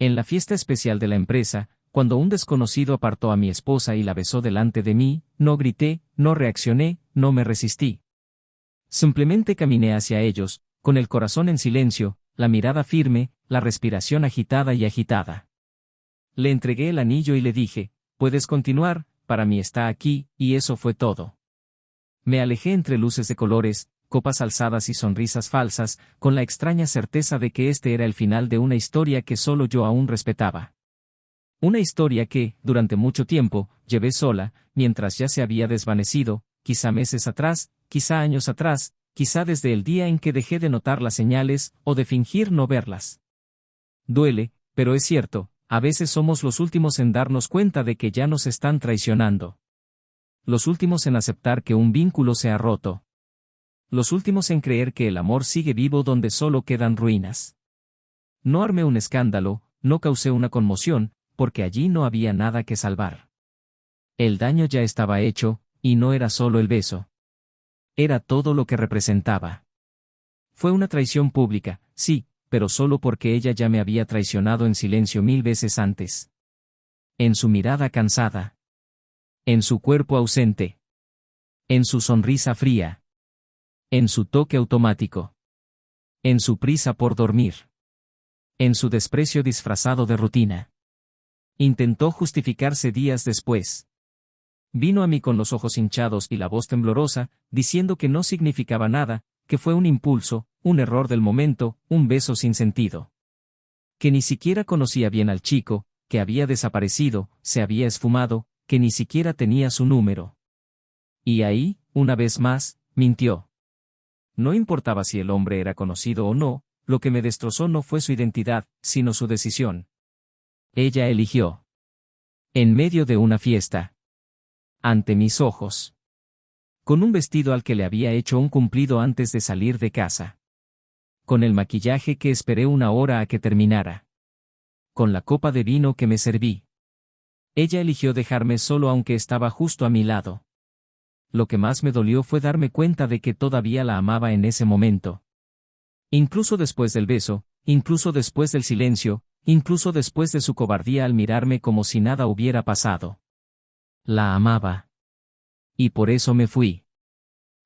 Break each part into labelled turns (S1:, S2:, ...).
S1: En la fiesta especial de la empresa, cuando un desconocido apartó a mi esposa y la besó delante de mí, no grité, no reaccioné, no me resistí. Simplemente caminé hacia ellos, con el corazón en silencio, la mirada firme, la respiración agitada y agitada. Le entregué el anillo y le dije, puedes continuar, para mí está aquí, y eso fue todo. Me alejé entre luces de colores, copas alzadas y sonrisas falsas, con la extraña certeza de que este era el final de una historia que solo yo aún respetaba. Una historia que, durante mucho tiempo, llevé sola, mientras ya se había desvanecido, quizá meses atrás, quizá años atrás, quizá desde el día en que dejé de notar las señales, o de fingir no verlas. Duele, pero es cierto, a veces somos los últimos en darnos cuenta de que ya nos están traicionando. Los últimos en aceptar que un vínculo se ha roto. Los últimos en creer que el amor sigue vivo donde solo quedan ruinas. No armé un escándalo, no causé una conmoción, porque allí no había nada que salvar. El daño ya estaba hecho, y no era solo el beso. Era todo lo que representaba. Fue una traición pública, sí, pero solo porque ella ya me había traicionado en silencio 1000 veces antes. En su mirada cansada. En su cuerpo ausente. En su sonrisa fría. En su toque automático. En su prisa por dormir. En su desprecio disfrazado de rutina. Intentó justificarse días después. Vino a mí con los ojos hinchados y la voz temblorosa, diciendo que no significaba nada, que fue un impulso, un error del momento, un beso sin sentido. Que ni siquiera conocía bien al chico, que había desaparecido, se había esfumado, que ni siquiera tenía su número. Y ahí, una vez más, mintió. No importaba si el hombre era conocido o no, lo que me destrozó no fue su identidad, sino su decisión. Ella eligió. En medio de una fiesta. Ante mis ojos. Con un vestido al que le había hecho un cumplido antes de salir de casa. Con el maquillaje que esperé 1 hora a que terminara. Con la copa de vino que me serví. Ella eligió dejarme solo aunque estaba justo a mi lado. Lo que más me dolió fue darme cuenta de que todavía la amaba en ese momento. Incluso después del beso, incluso después del silencio, incluso después de su cobardía al mirarme como si nada hubiera pasado. La amaba. Y por eso me fui.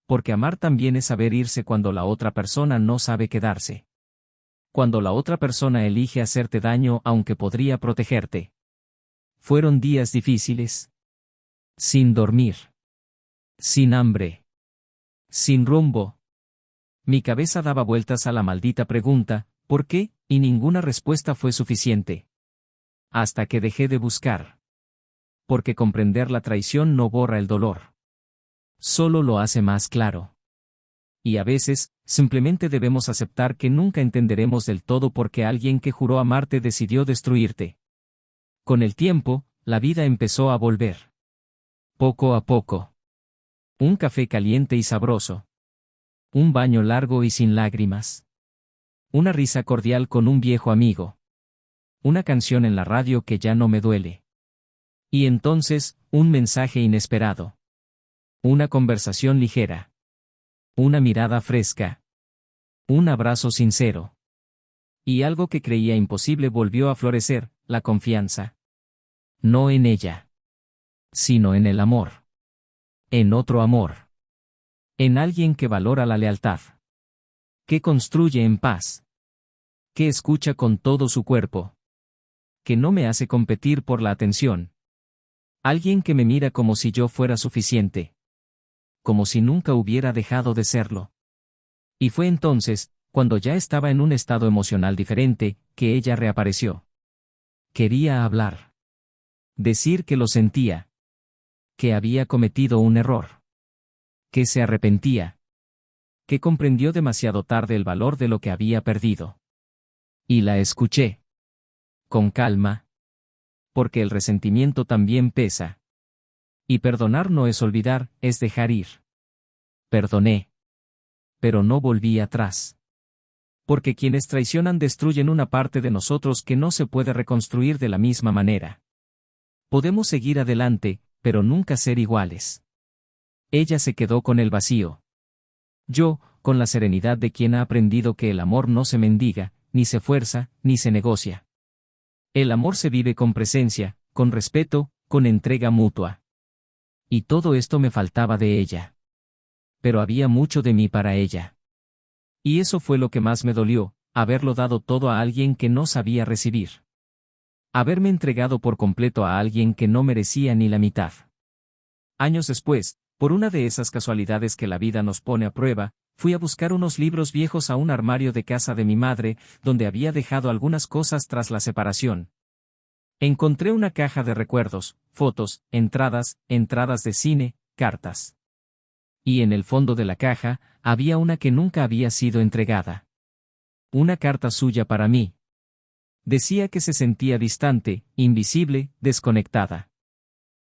S1: Porque amar también es saber irse cuando la otra persona no sabe quedarse. Cuando la otra persona elige hacerte daño aunque podría protegerte. Fueron días difíciles. Sin dormir. Sin hambre. Sin rumbo. Mi cabeza daba vueltas a la maldita pregunta, ¿por qué? Y ninguna respuesta fue suficiente. Hasta que dejé de buscar. Porque comprender la traición no borra el dolor. Solo lo hace más claro. Y a veces, simplemente debemos aceptar que nunca entenderemos del todo por qué alguien que juró amarte decidió destruirte. Con el tiempo, la vida empezó a volver. Poco a poco. Un café caliente y sabroso. Un baño largo y sin lágrimas. Una risa cordial con un viejo amigo. Una canción en la radio que ya no me duele. Y entonces, un mensaje inesperado. Una conversación ligera. Una mirada fresca. Un abrazo sincero. Y algo que creía imposible volvió a florecer, la confianza. No en ella. Sino en el amor. En otro amor. En alguien que valora la lealtad. Que construye en paz. Que escucha con todo su cuerpo. Que no me hace competir por la atención. Alguien que me mira como si yo fuera suficiente. Como si nunca hubiera dejado de serlo. Y fue entonces, cuando ya estaba en un estado emocional diferente, que ella reapareció. Quería hablar. Decir que lo sentía. Que había cometido un error. Que se arrepentía. Que comprendió demasiado tarde el valor de lo que había perdido. Y la escuché. Con calma. Porque el resentimiento también pesa. Y perdonar no es olvidar, es dejar ir. Perdoné. Pero no volví atrás. Porque quienes traicionan destruyen una parte de nosotros que no se puede reconstruir de la misma manera. Podemos seguir adelante, pero nunca ser iguales. Ella se quedó con el vacío. Yo, con la serenidad de quien ha aprendido que el amor no se mendiga, ni se fuerza, ni se negocia. El amor se vive con presencia, con respeto, con entrega mutua. Y todo esto me faltaba de ella. Pero había mucho de mí para ella. Y eso fue lo que más me dolió, haberlo dado todo a alguien que no sabía recibir. Haberme entregado por completo a alguien que no merecía ni la mitad. Años después, por una de esas casualidades que la vida nos pone a prueba, fui a buscar unos libros viejos a un armario de casa de mi madre, donde había dejado algunas cosas tras la separación. Encontré una caja de recuerdos, fotos, entradas de cine, cartas. Y en el fondo de la caja, había una que nunca había sido entregada. Una carta suya para mí. Decía que se sentía distante, invisible, desconectada.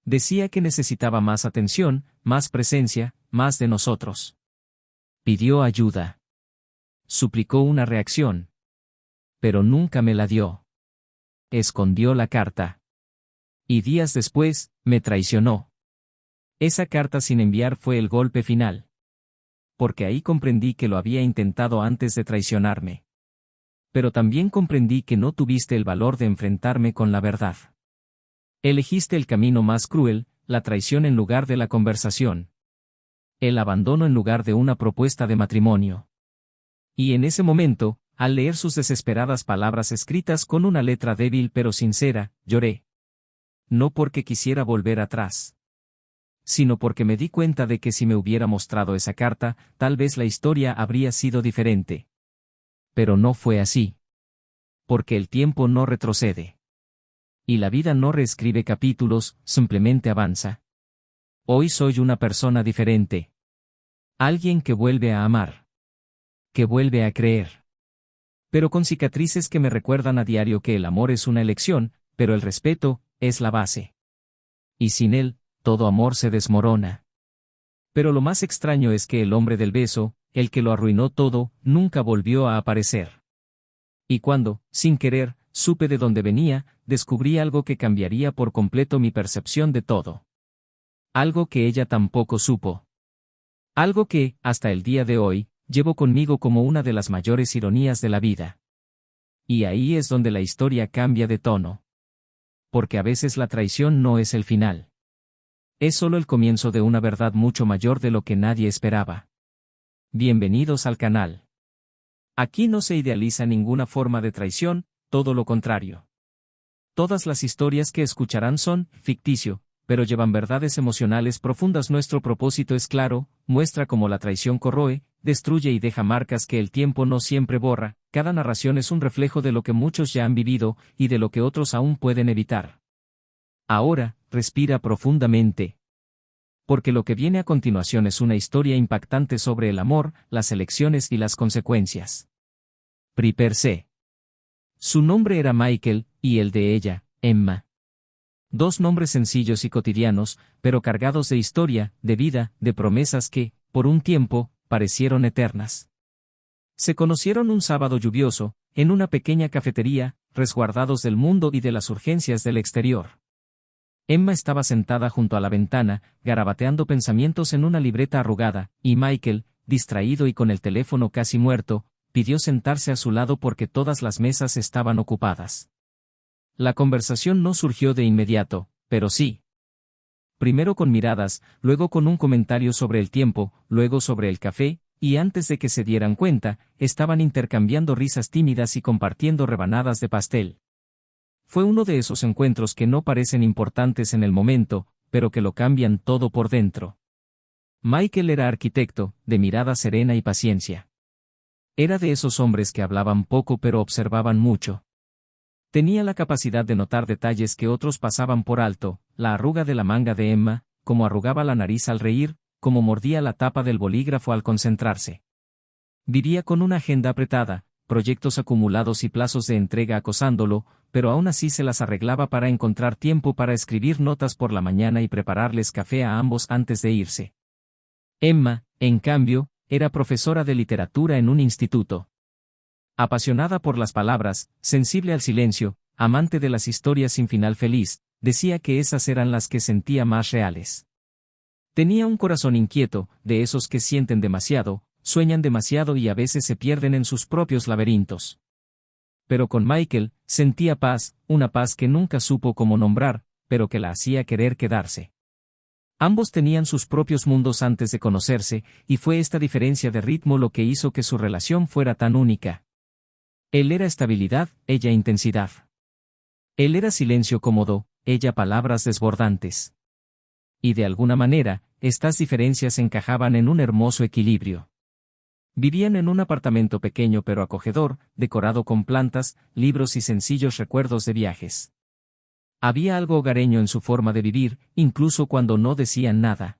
S1: Decía que necesitaba más atención, más presencia, más de nosotros. Pidió ayuda. Suplicó una reacción. Pero nunca me la dio. Escondió la carta. Y días después, me traicionó. Esa carta sin enviar fue el golpe final. Porque ahí comprendí que lo había intentado antes de traicionarme. Pero también comprendí que no tuviste el valor de enfrentarme con la verdad. Elegiste el camino más cruel, la traición en lugar de la conversación. El abandono en lugar de una propuesta de matrimonio. Y en ese momento, al leer sus desesperadas palabras escritas con una letra débil pero sincera, lloré. No porque quisiera volver atrás, sino porque me di cuenta de que si me hubiera mostrado esa carta, tal vez la historia habría sido diferente. Pero no fue así. Porque el tiempo no retrocede. Y la vida no reescribe capítulos, simplemente avanza. Hoy soy una persona diferente. Alguien que vuelve a amar. Que vuelve a creer. Pero con cicatrices que me recuerdan a diario que el amor es una elección, pero el respeto es la base. Y sin él, todo amor se desmorona. Pero lo más extraño es que el hombre del beso, el que lo arruinó todo, nunca volvió a aparecer. Y cuando, sin querer, supe de dónde venía, descubrí algo que cambiaría por completo mi percepción de todo. Algo que ella tampoco supo. Algo que, hasta el día de hoy, llevo conmigo como una de las mayores ironías de la vida. Y ahí es donde la historia cambia de tono. Porque a veces la traición no es el final. Es solo el comienzo de una verdad mucho mayor de lo que nadie esperaba. Bienvenidos al canal. Aquí no se idealiza ninguna forma de traición, todo lo contrario. Todas las historias que escucharán son ficticio, pero llevan verdades emocionales profundas. Nuestro propósito es claro, muestra cómo la traición corroe, destruye y deja marcas que el tiempo no siempre borra. Cada narración es un reflejo de lo que muchos ya han vivido, y de lo que otros aún pueden evitar. Ahora, respira profundamente. Porque lo que viene a continuación es una historia impactante sobre el amor, las elecciones y las consecuencias. Per se. Su nombre era Michael, y el de ella, Emma. Dos nombres sencillos y cotidianos, pero cargados de historia, de vida, de promesas que, por un tiempo, parecieron eternas. Se conocieron un sábado lluvioso, en una pequeña cafetería, resguardados del mundo y de las urgencias del exterior. Emma estaba sentada junto a la ventana, garabateando pensamientos en una libreta arrugada, y Michael, distraído y con el teléfono casi muerto, pidió sentarse a su lado porque todas las mesas estaban ocupadas. La conversación no surgió de inmediato, pero sí. Primero con miradas, luego con un comentario sobre el tiempo, luego sobre el café, y antes de que se dieran cuenta, estaban intercambiando risas tímidas y compartiendo rebanadas de pastel. Fue uno de esos encuentros que no parecen importantes en el momento, pero que lo cambian todo por dentro. Michael era arquitecto, de mirada serena y paciencia. Era de esos hombres que hablaban poco pero observaban mucho. Tenía la capacidad de notar detalles que otros pasaban por alto, la arruga de la manga de Emma, cómo arrugaba la nariz al reír, cómo mordía la tapa del bolígrafo al concentrarse. Vivía con una agenda apretada, proyectos acumulados y plazos de entrega acosándolo, pero aún así se las arreglaba para encontrar tiempo para escribir notas por la mañana y prepararles café a ambos antes de irse. Emma, en cambio, era profesora de literatura en un instituto. Apasionada por las palabras, sensible al silencio, amante de las historias sin final feliz, decía que esas eran las que sentía más reales. Tenía un corazón inquieto, de esos que sienten demasiado, sueñan demasiado y a veces se pierden en sus propios laberintos. Pero con Michael, sentía paz, una paz que nunca supo cómo nombrar, pero que la hacía querer quedarse. Ambos tenían sus propios mundos antes de conocerse, y fue esta diferencia de ritmo lo que hizo que su relación fuera tan única. Él era estabilidad, ella intensidad. Él era silencio cómodo, ella palabras desbordantes. Y de alguna manera, estas diferencias encajaban en un hermoso equilibrio. Vivían en un apartamento pequeño pero acogedor, decorado con plantas, libros y sencillos recuerdos de viajes. Había algo hogareño en su forma de vivir, incluso cuando no decían nada.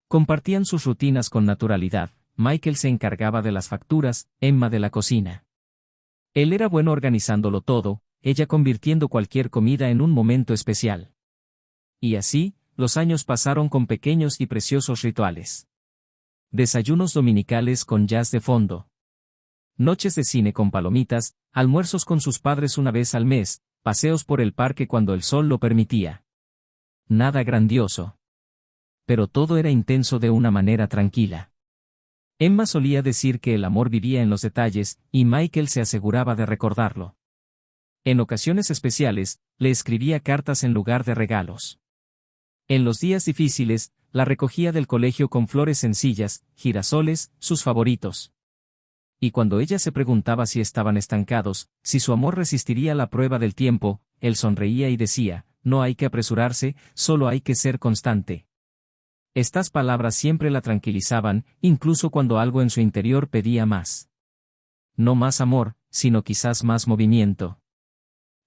S1: Compartían sus rutinas con naturalidad. Michael se encargaba de las facturas, Emma de la cocina. Él era bueno organizándolo todo, ella convirtiendo cualquier comida en un momento especial. Y así, los años pasaron con pequeños y preciosos rituales. Desayunos dominicales con jazz de fondo. Noches de cine con palomitas, almuerzos con sus padres una vez al mes, paseos por el parque cuando el sol lo permitía. Nada grandioso. Pero todo era intenso de una manera tranquila. Emma solía decir que el amor vivía en los detalles, y Michael se aseguraba de recordarlo. En ocasiones especiales, le escribía cartas en lugar de regalos. En los días difíciles, la recogía del colegio con flores sencillas, girasoles, sus favoritos. Y cuando ella se preguntaba si estaban estancados, si su amor resistiría la prueba del tiempo, él sonreía y decía, no hay que apresurarse, solo hay que ser constante. Estas palabras siempre la tranquilizaban, incluso cuando algo en su interior pedía más. No más amor, sino quizás más movimiento.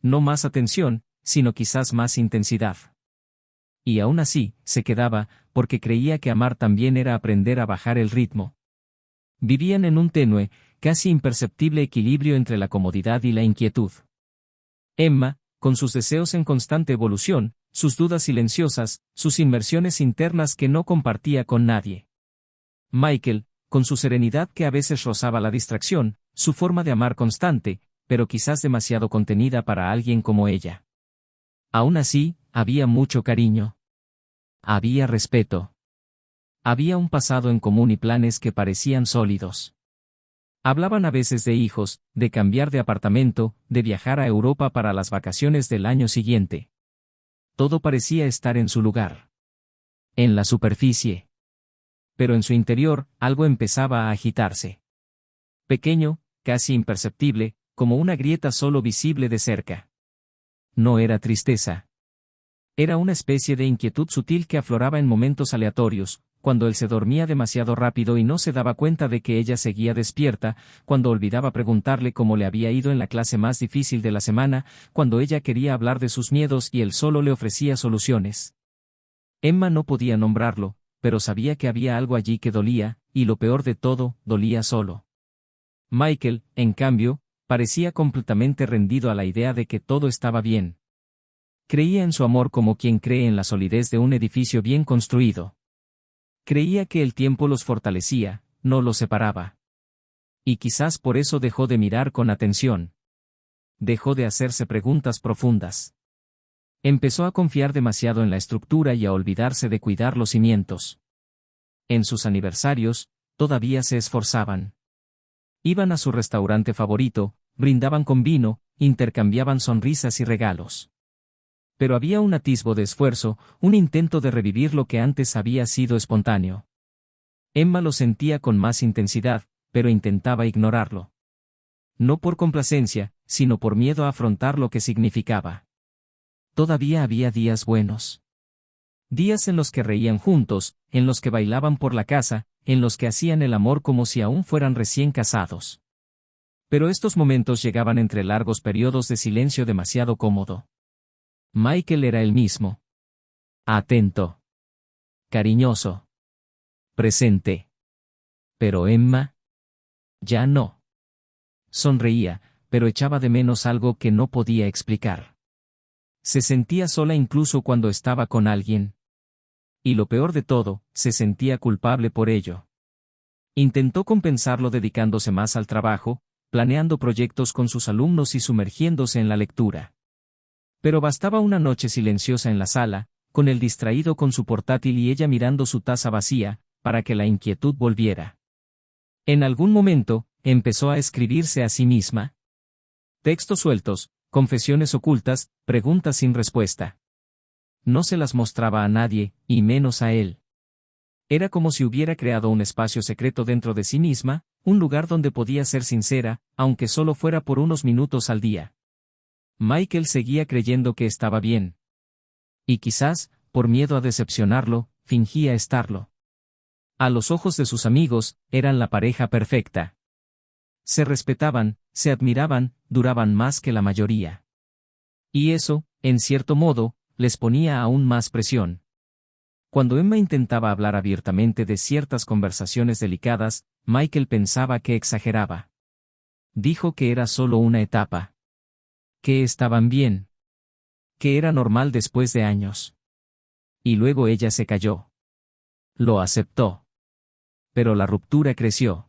S1: No más atención, sino quizás más intensidad. Y aún así, se quedaba, porque creía que amar también era aprender a bajar el ritmo. Vivían en un tenue, casi imperceptible equilibrio entre la comodidad y la inquietud. Emma, con sus deseos en constante evolución, sus dudas silenciosas, sus inmersiones internas que no compartía con nadie. Michael, con su serenidad que a veces rozaba la distracción, su forma de amar constante, pero quizás demasiado contenida para alguien como ella. Aún así, había mucho cariño. Había respeto. Había un pasado en común y planes que parecían sólidos. Hablaban a veces de hijos, de cambiar de apartamento, de viajar a Europa para las vacaciones del año siguiente. Todo parecía estar en su lugar. En la superficie. Pero en su interior, algo empezaba a agitarse. Pequeño, casi imperceptible, como una grieta solo visible de cerca. No era tristeza. Era una especie de inquietud sutil que afloraba en momentos aleatorios, cuando él se dormía demasiado rápido y no se daba cuenta de que ella seguía despierta, cuando olvidaba preguntarle cómo le había ido en la clase más difícil de la semana, cuando ella quería hablar de sus miedos y él solo le ofrecía soluciones. Emma no podía nombrarlo, pero sabía que había algo allí que dolía, y lo peor de todo, dolía solo. Michael, en cambio, parecía completamente rendido a la idea de que todo estaba bien. Creía en su amor como quien cree en la solidez de un edificio bien construido. Creía que el tiempo los fortalecía, no los separaba. Y quizás por eso dejó de mirar con atención. Dejó de hacerse preguntas profundas. Empezó a confiar demasiado en la estructura y a olvidarse de cuidar los cimientos. En sus aniversarios, todavía se esforzaban. Iban a su restaurante favorito, brindaban con vino, intercambiaban sonrisas y regalos. Pero había un atisbo de esfuerzo, un intento de revivir lo que antes había sido espontáneo. Emma lo sentía con más intensidad, pero intentaba ignorarlo. No por complacencia, sino por miedo a afrontar lo que significaba. Todavía había días buenos. Días en los que reían juntos, en los que bailaban por la casa, en los que hacían el amor como si aún fueran recién casados. Pero estos momentos llegaban entre largos periodos de silencio demasiado cómodo. Michael era el mismo. Atento. Cariñoso. Presente. Pero Emma. Ya no. Sonreía, pero echaba de menos algo que no podía explicar. Se sentía sola incluso cuando estaba con alguien. Y lo peor de todo, se sentía culpable por ello. Intentó compensarlo dedicándose más al trabajo, planeando proyectos con sus alumnos y sumergiéndose en la lectura. Pero bastaba una noche silenciosa en la sala, con él distraído con su portátil y ella mirando su taza vacía, para que la inquietud volviera. En algún momento, empezó a escribirse a sí misma. Textos sueltos, confesiones ocultas, preguntas sin respuesta. No se las mostraba a nadie, y menos a él. Era como si hubiera creado un espacio secreto dentro de sí misma, un lugar donde podía ser sincera, aunque solo fuera por unos minutos al día. Michael seguía creyendo que estaba bien. Y quizás, por miedo a decepcionarlo, fingía estarlo. A los ojos de sus amigos, eran la pareja perfecta. Se respetaban, se admiraban, duraban más que la mayoría. Y eso, en cierto modo, les ponía aún más presión. Cuando Emma intentaba hablar abiertamente de ciertas conversaciones delicadas, Michael pensaba que exageraba. Dijo que era solo una etapa. Que estaban bien. Que era normal después de años. Y luego ella se calló. Lo aceptó. Pero la ruptura creció.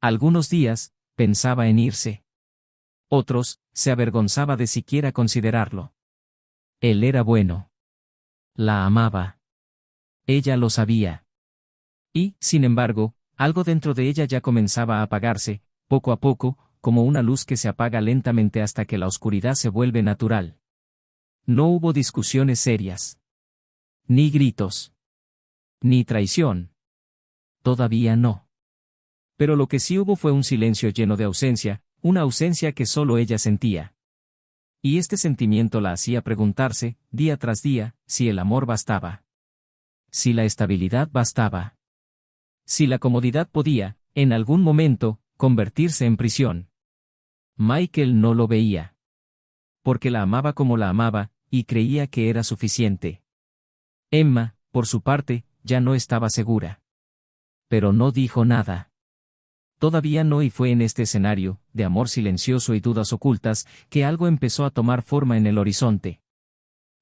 S1: Algunos días, pensaba en irse. Otros, se avergonzaba de siquiera considerarlo. Él era bueno. La amaba. Ella lo sabía. Y, sin embargo, algo dentro de ella ya comenzaba a apagarse, poco a poco, como una luz que se apaga lentamente hasta que la oscuridad se vuelve natural. No hubo discusiones serias. Ni gritos. Ni traición. Todavía no. Pero lo que sí hubo fue un silencio lleno de ausencia, una ausencia que solo ella sentía. Y este sentimiento la hacía preguntarse, día tras día, si el amor bastaba. Si la estabilidad bastaba. Si la comodidad podía, en algún momento, convertirse en prisión. Michael no lo veía. Porque la amaba como la amaba, y creía que era suficiente. Emma, por su parte, ya no estaba segura. Pero no dijo nada. Todavía no, y fue en este escenario, de amor silencioso y dudas ocultas, que algo empezó a tomar forma en el horizonte.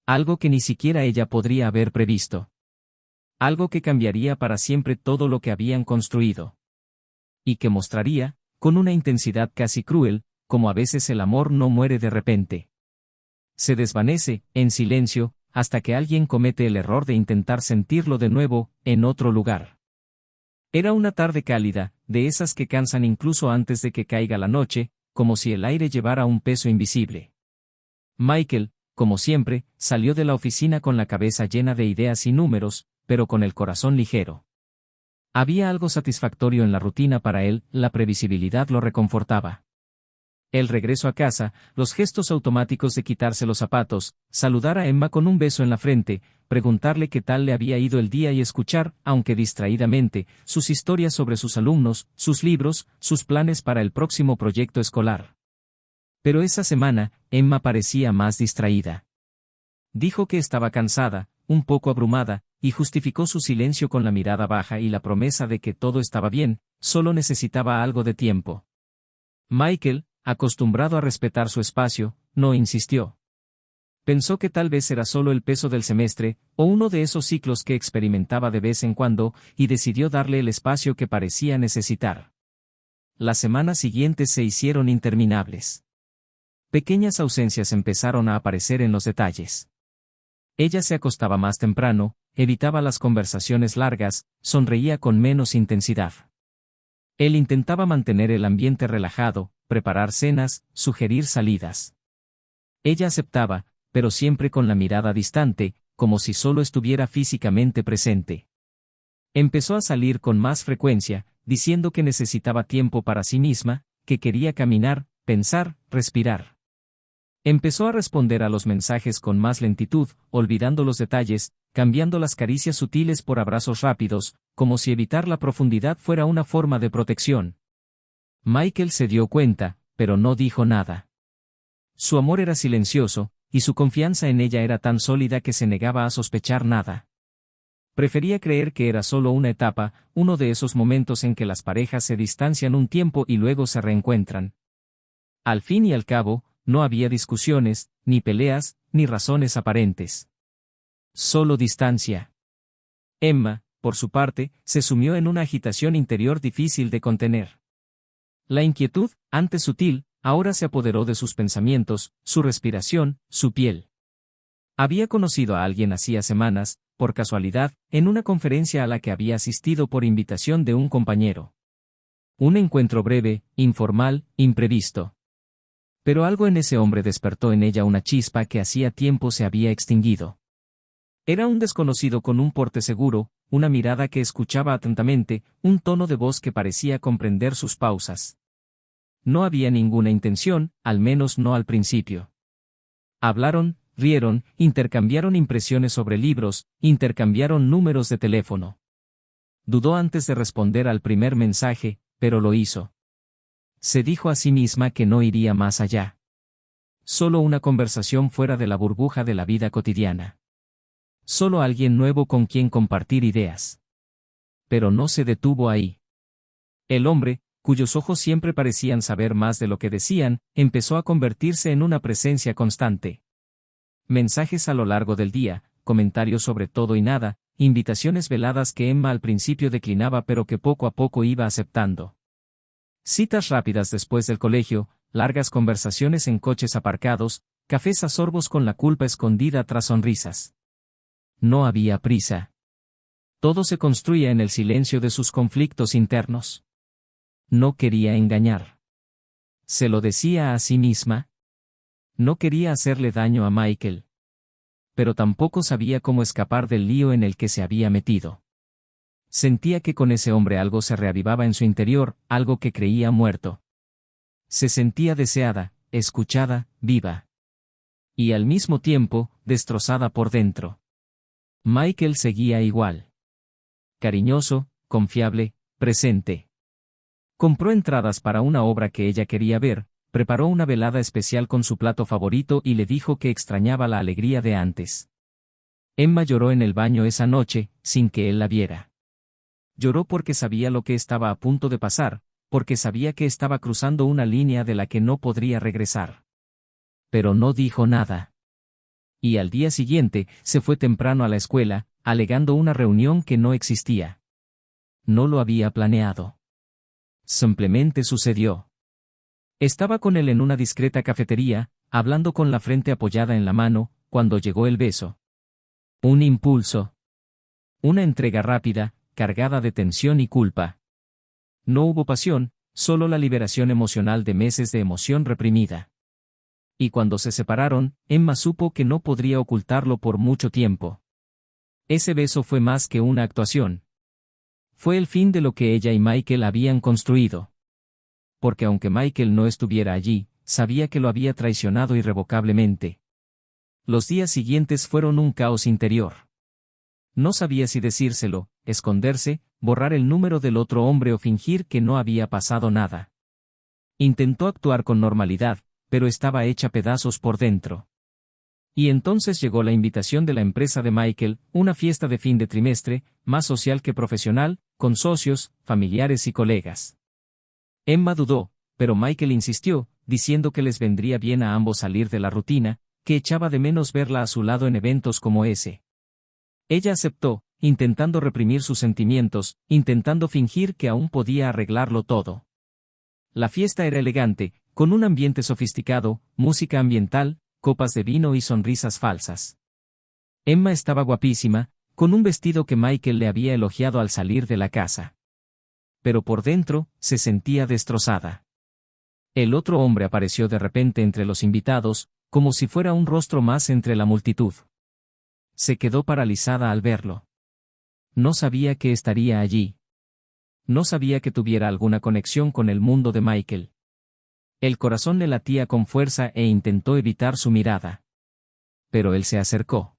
S1: Algo que ni siquiera ella podría haber previsto. Algo que cambiaría para siempre todo lo que habían construido. Y que mostraría, con una intensidad casi cruel, como a veces el amor no muere de repente. Se desvanece, en silencio, hasta que alguien comete el error de intentar sentirlo de nuevo, en otro lugar. Era una tarde cálida, de esas que cansan incluso antes de que caiga la noche, como si el aire llevara un peso invisible. Michael, como siempre, salió de la oficina con la cabeza llena de ideas y números, pero con el corazón ligero. Había algo satisfactorio en la rutina para él, la previsibilidad lo reconfortaba. El regreso a casa, los gestos automáticos de quitarse los zapatos, saludar a Emma con un beso en la frente, preguntarle qué tal le había ido el día y escuchar, aunque distraídamente, sus historias sobre sus alumnos, sus libros, sus planes para el próximo proyecto escolar. Pero esa semana, Emma parecía más distraída. Dijo que estaba cansada, un poco abrumada, y justificó su silencio con la mirada baja y la promesa de que todo estaba bien, solo necesitaba algo de tiempo. Michael, acostumbrado a respetar su espacio, no insistió. Pensó que tal vez era solo el peso del semestre, o uno de esos ciclos que experimentaba de vez en cuando, y decidió darle el espacio que parecía necesitar. Las semanas siguientes se hicieron interminables. Pequeñas ausencias empezaron a aparecer en los detalles. Ella se acostaba más temprano, evitaba las conversaciones largas, sonreía con menos intensidad. Él intentaba mantener el ambiente relajado, preparar cenas, sugerir salidas. Ella aceptaba, pero siempre con la mirada distante, como si solo estuviera físicamente presente. Empezó a salir con más frecuencia, diciendo que necesitaba tiempo para sí misma, que quería caminar, pensar, respirar. Empezó a responder a los mensajes con más lentitud, olvidando los detalles, cambiando las caricias sutiles por abrazos rápidos, como si evitar la profundidad fuera una forma de protección. Michael se dio cuenta, pero no dijo nada. Su amor era silencioso, y su confianza en ella era tan sólida que se negaba a sospechar nada. Prefería creer que era solo una etapa, uno de esos momentos en que las parejas se distancian un tiempo y luego se reencuentran. Al fin y al cabo, no había discusiones, ni peleas, ni razones aparentes. Solo distancia. Emma, por su parte, se sumió en una agitación interior difícil de contener. La inquietud, antes sutil, ahora se apoderó de sus pensamientos, su respiración, su piel. Había conocido a alguien hacía semanas, por casualidad, en una conferencia a la que había asistido por invitación de un compañero. Un encuentro breve, informal, imprevisto. Pero algo en ese hombre despertó en ella una chispa que hacía tiempo se había extinguido. Era un desconocido con un porte seguro, una mirada que escuchaba atentamente, un tono de voz que parecía comprender sus pausas. No había ninguna intención, al menos no al principio. Hablaron, rieron, intercambiaron impresiones sobre libros, intercambiaron números de teléfono. Dudó antes de responder al primer mensaje, pero lo hizo. Se dijo a sí misma que no iría más allá. Solo una conversación fuera de la burbuja de la vida cotidiana. Solo alguien nuevo con quien compartir ideas. Pero no se detuvo ahí. El hombre, cuyos ojos siempre parecían saber más de lo que decían, empezó a convertirse en una presencia constante. Mensajes a lo largo del día, comentarios sobre todo y nada, invitaciones veladas que Emma al principio declinaba pero que poco a poco iba aceptando. Citas rápidas después del colegio, largas conversaciones en coches aparcados, cafés a sorbos con la culpa escondida tras sonrisas. No había prisa. Todo se construía en el silencio de sus conflictos internos. No quería engañar. Se lo decía a sí misma. No quería hacerle daño a Michael. Pero tampoco sabía cómo escapar del lío en el que se había metido. Sentía que con ese hombre algo se reavivaba en su interior, algo que creía muerto. Se sentía deseada, escuchada, viva. Y al mismo tiempo, destrozada por dentro. Michael seguía igual. Cariñoso, confiable, presente. Compró entradas para una obra que ella quería ver, preparó una velada especial con su plato favorito y le dijo que extrañaba la alegría de antes. Emma lloró en el baño esa noche, sin que él la viera. Lloró porque sabía lo que estaba a punto de pasar, porque sabía que estaba cruzando una línea de la que no podría regresar. Pero no dijo nada. Y al día siguiente, se fue temprano a la escuela, alegando una reunión que no existía. No lo había planeado. Simplemente sucedió. Estaba con él en una discreta cafetería, hablando con la frente apoyada en la mano, cuando llegó el beso. Un impulso. Una entrega rápida, cargada de tensión y culpa. No hubo pasión, solo la liberación emocional de meses de emoción reprimida. Y cuando se separaron, Emma supo que no podría ocultarlo por mucho tiempo. Ese beso fue más que una actuación. Fue el fin de lo que ella y Michael habían construido. Porque aunque Michael no estuviera allí, sabía que lo había traicionado irrevocablemente. Los días siguientes fueron un caos interior. No sabía si decírselo, esconderse, borrar el número del otro hombre o fingir que no había pasado nada. Intentó actuar con normalidad, pero estaba hecha pedazos por dentro. Y entonces llegó la invitación de la empresa de Michael, una fiesta de fin de trimestre, más social que profesional, con socios, familiares y colegas. Emma dudó, pero Michael insistió, diciendo que les vendría bien a ambos salir de la rutina, que echaba de menos verla a su lado en eventos como ese. Ella aceptó, intentando reprimir sus sentimientos, intentando fingir que aún podía arreglarlo todo. La fiesta era elegante, con un ambiente sofisticado, música ambiental, copas de vino y sonrisas falsas. Emma estaba guapísima, con un vestido que Michael le había elogiado al salir de la casa. Pero por dentro, se sentía destrozada. El otro hombre apareció de repente entre los invitados, como si fuera un rostro más entre la multitud. Se quedó paralizada al verlo. No sabía que estaría allí. No sabía que tuviera alguna conexión con el mundo de Michael. El corazón le latía con fuerza e intentó evitar su mirada. Pero él se acercó.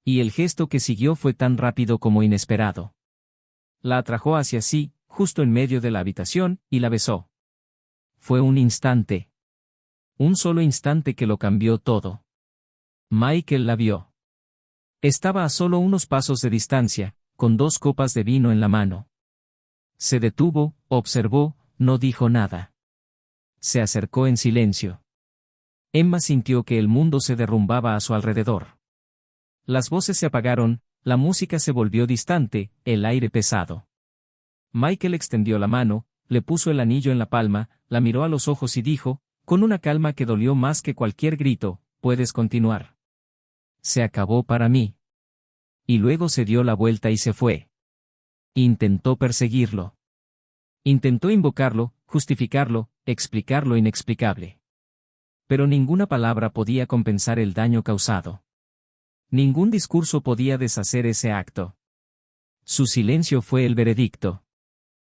S1: Y el gesto que siguió fue tan rápido como inesperado. La atrajo hacia sí, justo en medio de la habitación, y la besó. Fue un instante. Un solo instante que lo cambió todo. Michael la vio. Estaba a solo unos pasos de distancia, con 2 copas de vino en la mano. Se detuvo, observó, no dijo nada. Se acercó en silencio. Emma sintió que el mundo se derrumbaba a su alrededor. Las voces se apagaron, la música se volvió distante, el aire pesado. Michael extendió la mano, le puso el anillo en la palma, la miró a los ojos y dijo, con una calma que dolió más que cualquier grito, puedes continuar. Se acabó para mí. Y luego se dio la vuelta y se fue. Intentó perseguirlo. Intentó invocarlo, justificarlo, explicar lo inexplicable. Pero ninguna palabra podía compensar el daño causado. Ningún discurso podía deshacer ese acto. Su silencio fue el veredicto.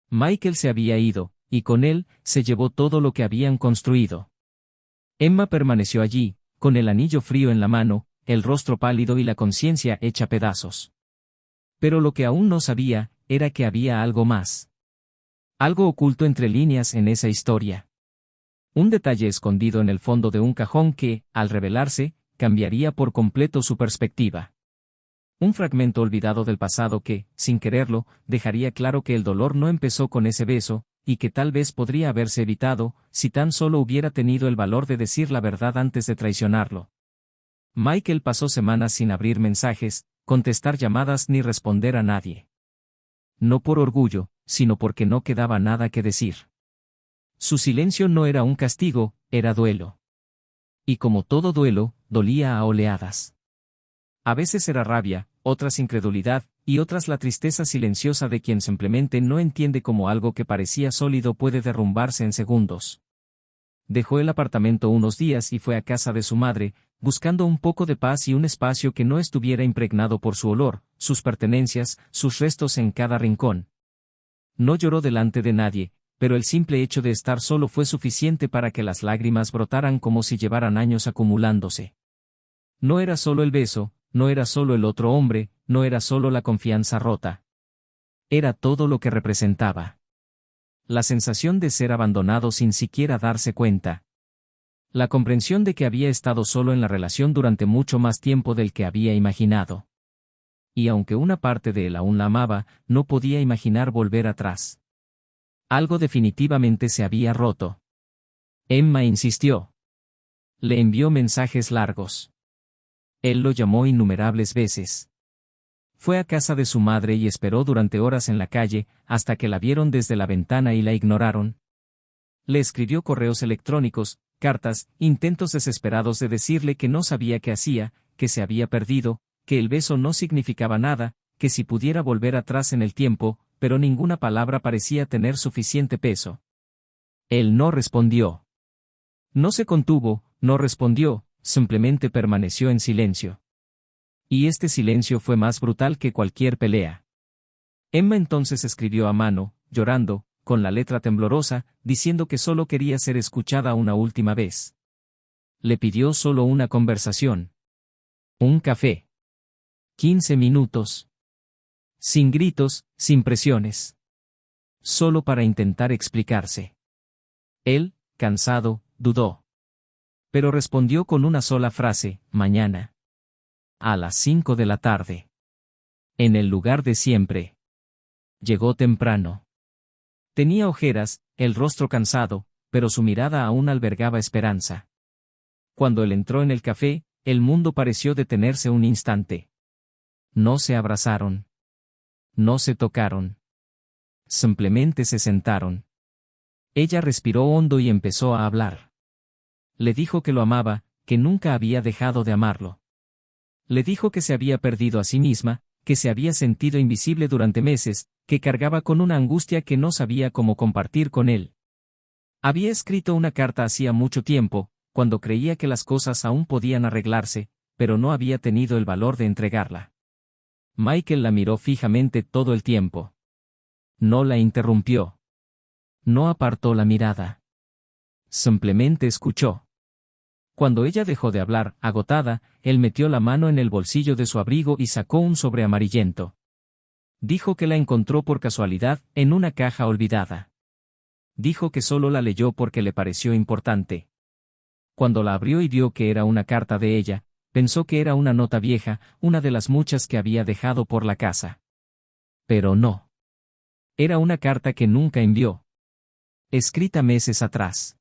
S1: Michael se había ido, y con él, se llevó todo lo que habían construido. Emma permaneció allí, con el anillo frío en la mano, el rostro pálido y la conciencia hecha pedazos. Pero lo que aún no sabía, era que había algo más. Algo oculto entre líneas en esa historia. Un detalle escondido en el fondo de un cajón que, al revelarse, cambiaría por completo su perspectiva. Un fragmento olvidado del pasado que, sin quererlo, dejaría claro que el dolor no empezó con ese beso, y que tal vez podría haberse evitado, si tan solo hubiera tenido el valor de decir la verdad antes de traicionarlo. Michael pasó semanas sin abrir mensajes, contestar llamadas ni responder a nadie. No por orgullo, sino porque no quedaba nada que decir. Su silencio no era un castigo, era duelo. Y como todo duelo, dolía a oleadas. A veces era rabia, otras incredulidad, y otras la tristeza silenciosa de quien simplemente no entiende cómo algo que parecía sólido puede derrumbarse en segundos. Dejó el apartamento unos días y fue a casa de su madre, buscando un poco de paz y un espacio que no estuviera impregnado por su olor, sus pertenencias, sus restos en cada rincón. No lloró delante de nadie, pero el simple hecho de estar solo fue suficiente para que las lágrimas brotaran como si llevaran años acumulándose. No era solo el beso, no era solo el otro hombre, no era solo la confianza rota. Era todo lo que representaba. La sensación de ser abandonado sin siquiera darse cuenta. La comprensión de que había estado solo en la relación durante mucho más tiempo del que había imaginado. Y aunque una parte de él aún la amaba, no podía imaginar volver atrás. Algo definitivamente se había roto. Emma insistió. Le envió mensajes largos. Él lo llamó innumerables veces. Fue a casa de su madre y esperó durante horas en la calle, hasta que la vieron desde la ventana y la ignoraron. Le escribió correos electrónicos, cartas, intentos desesperados de decirle que no sabía qué hacía, que se había perdido, que el beso no significaba nada, que si pudiera volver atrás en el tiempo, pero ninguna palabra parecía tener suficiente peso. Él no respondió. No se contuvo, no respondió, simplemente permaneció en silencio. Y este silencio fue más brutal que cualquier pelea. Emma entonces escribió a mano, llorando, con la letra temblorosa, diciendo que solo quería ser escuchada una última vez. Le pidió solo una conversación. Un café. 15 minutos. Sin gritos, sin presiones. Solo para intentar explicarse. Él, cansado, dudó. Pero respondió con una sola frase, mañana. A las 5 de la tarde. En el lugar de siempre. Llegó temprano. Tenía ojeras, el rostro cansado, pero su mirada aún albergaba esperanza. Cuando él entró en el café, el mundo pareció detenerse un instante. No se abrazaron. No se tocaron. Simplemente se sentaron. Ella respiró hondo y empezó a hablar. Le dijo que lo amaba, que nunca había dejado de amarlo. Le dijo que se había perdido a sí misma, que se había sentido invisible durante meses, que cargaba con una angustia que no sabía cómo compartir con él. Había escrito una carta hacía mucho tiempo, cuando creía que las cosas aún podían arreglarse, pero no había tenido el valor de entregarla. Michael la miró fijamente todo el tiempo. No la interrumpió. No apartó la mirada. Simplemente escuchó. Cuando ella dejó de hablar, agotada, él metió la mano en el bolsillo de su abrigo y sacó un sobre amarillento. Dijo que la encontró por casualidad, en una caja olvidada. Dijo que solo la leyó porque le pareció importante. Cuando la abrió y vio que era una carta de ella, pensó que era una nota vieja, una de las muchas que había dejado por la casa. Pero no. Era una carta que nunca envió. Escrita meses atrás.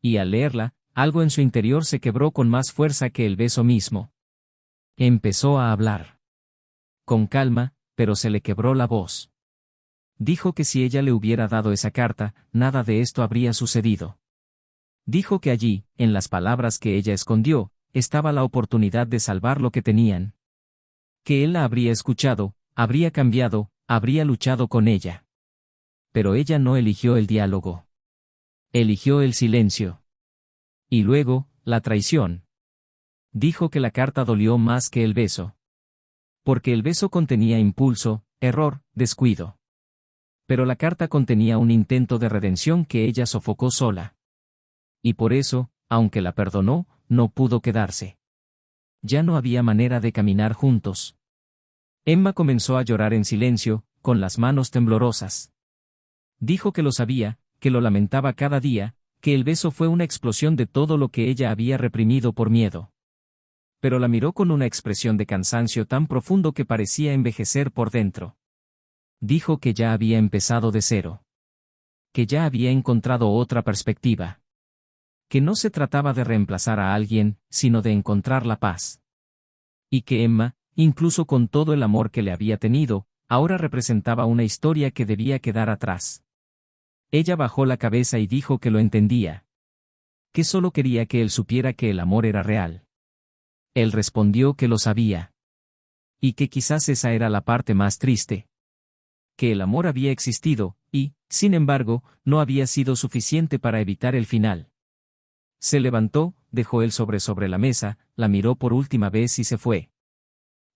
S1: Y al leerla, algo en su interior se quebró con más fuerza que el beso mismo. Empezó a hablar. Con calma, pero se le quebró la voz. Dijo que si ella le hubiera dado esa carta, nada de esto habría sucedido. Dijo que allí, en las palabras que ella escondió, estaba la oportunidad de salvar lo que tenían. Que él la habría escuchado, habría cambiado, habría luchado con ella. Pero ella no eligió el diálogo. Eligió el silencio. Y luego, la traición. Dijo que la carta dolió más que el beso. Porque el beso contenía impulso, error, descuido. Pero la carta contenía un intento de redención que ella sofocó sola. Y por eso, aunque la perdonó, no pudo quedarse. Ya no había manera de caminar juntos. Emma comenzó a llorar en silencio, con las manos temblorosas. Dijo que lo sabía, que lo lamentaba cada día, que el beso fue una explosión de todo lo que ella había reprimido por miedo. Pero la miró con una expresión de cansancio tan profundo que parecía envejecer por dentro. Dijo que ya había empezado de cero. Que ya había encontrado otra perspectiva. Que no se trataba de reemplazar a alguien, sino de encontrar la paz. Y que Emma, incluso con todo el amor que le había tenido, ahora representaba una historia que debía quedar atrás. Ella bajó la cabeza y dijo que lo entendía. Que solo quería que él supiera que el amor era real. Él respondió que lo sabía. Y que quizás esa era la parte más triste. Que el amor había existido, y, sin embargo, no había sido suficiente para evitar el final. Se levantó, dejó el sobre la mesa, la miró por última vez y se fue.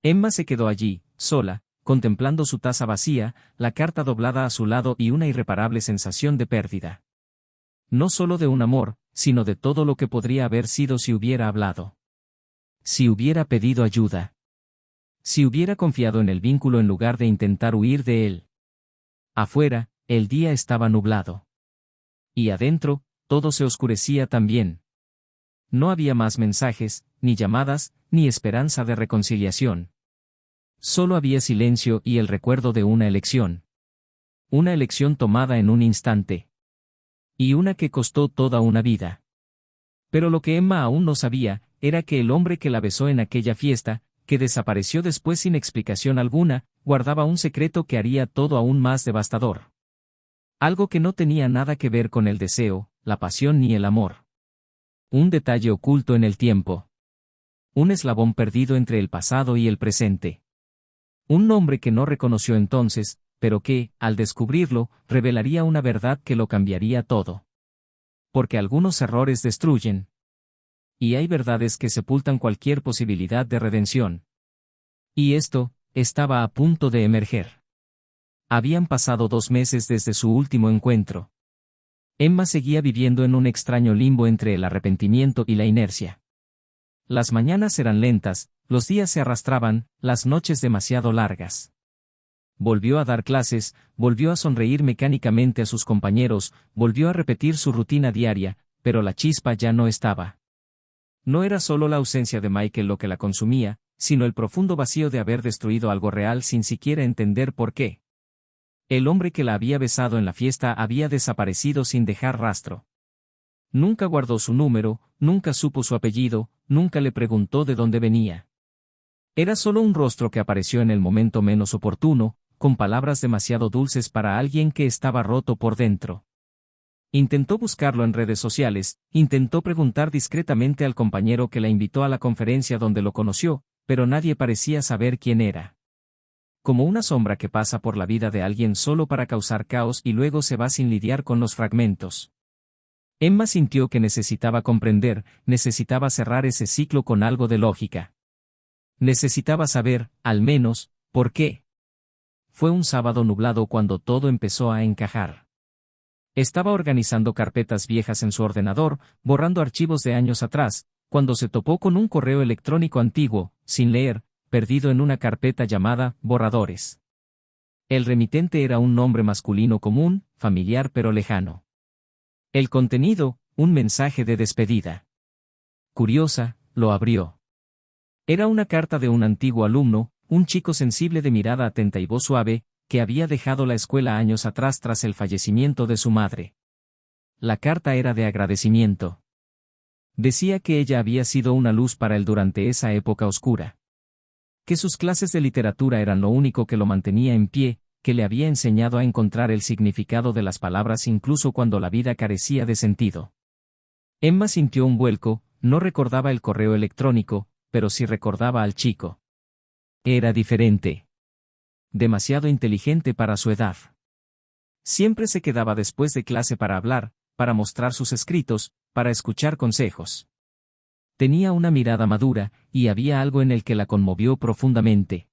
S1: Emma se quedó allí, sola, contemplando su taza vacía, la carta doblada a su lado y una irreparable sensación de pérdida. No solo de un amor, sino de todo lo que podría haber sido si hubiera hablado. Si hubiera pedido ayuda. Si hubiera confiado en el vínculo en lugar de intentar huir de él. Afuera, el día estaba nublado. Y adentro, todo se oscurecía también. No había más mensajes, ni llamadas, ni esperanza de reconciliación. Solo había silencio y el recuerdo de una elección. Una elección tomada en un instante. Y una que costó toda una vida. Pero lo que Emma aún no sabía, era que el hombre que la besó en aquella fiesta, que desapareció después sin explicación alguna, guardaba un secreto que haría todo aún más devastador. Algo que no tenía nada que ver con el deseo, la pasión ni el amor. Un detalle oculto en el tiempo. Un eslabón perdido entre el pasado y el presente. Un nombre que no reconoció entonces, pero que, al descubrirlo, revelaría una verdad que lo cambiaría todo. Porque algunos errores destruyen. Y hay verdades que sepultan cualquier posibilidad de redención. Y esto, estaba a punto de emerger. Habían pasado 2 meses desde su último encuentro. Emma seguía viviendo en un extraño limbo entre el arrepentimiento y la inercia. Las mañanas eran lentas, los días se arrastraban, las noches demasiado largas. Volvió a dar clases, volvió a sonreír mecánicamente a sus compañeros, volvió a repetir su rutina diaria, pero la chispa ya no estaba. No era solo la ausencia de Michael lo que la consumía, sino el profundo vacío de haber destruido algo real sin siquiera entender por qué. El hombre que la había besado en la fiesta había desaparecido sin dejar rastro. Nunca guardó su número, nunca supo su apellido, nunca le preguntó de dónde venía. Era solo un rostro que apareció en el momento menos oportuno, con palabras demasiado dulces para alguien que estaba roto por dentro. Intentó buscarlo en redes sociales, intentó preguntar discretamente al compañero que la invitó a la conferencia donde lo conoció, pero nadie parecía saber quién era. Como una sombra que pasa por la vida de alguien solo para causar caos y luego se va sin lidiar con los fragmentos. Emma sintió que necesitaba comprender, necesitaba cerrar ese ciclo con algo de lógica. Necesitaba saber, al menos, por qué. Fue un sábado nublado cuando todo empezó a encajar. Estaba organizando carpetas viejas en su ordenador, borrando archivos de años atrás, cuando se topó con un correo electrónico antiguo, sin leer, perdido en una carpeta llamada borradores. El remitente era un nombre masculino común, familiar pero lejano. El contenido, un mensaje de despedida. Curiosa, lo abrió. Era una carta de un antiguo alumno, un chico sensible de mirada atenta y voz suave, que había dejado la escuela años atrás tras el fallecimiento de su madre. La carta era de agradecimiento. Decía que ella había sido una luz para él durante esa época oscura. Que sus clases de literatura eran lo único que lo mantenía en pie, que le había enseñado a encontrar el significado de las palabras incluso cuando la vida carecía de sentido. Emma sintió un vuelco, no recordaba el correo electrónico, pero sí recordaba al chico. Era diferente. Demasiado inteligente para su edad. Siempre se quedaba después de clase para hablar para mostrar sus escritos, para escuchar consejos. Tenía una mirada madura, y había algo en el que la conmovió profundamente.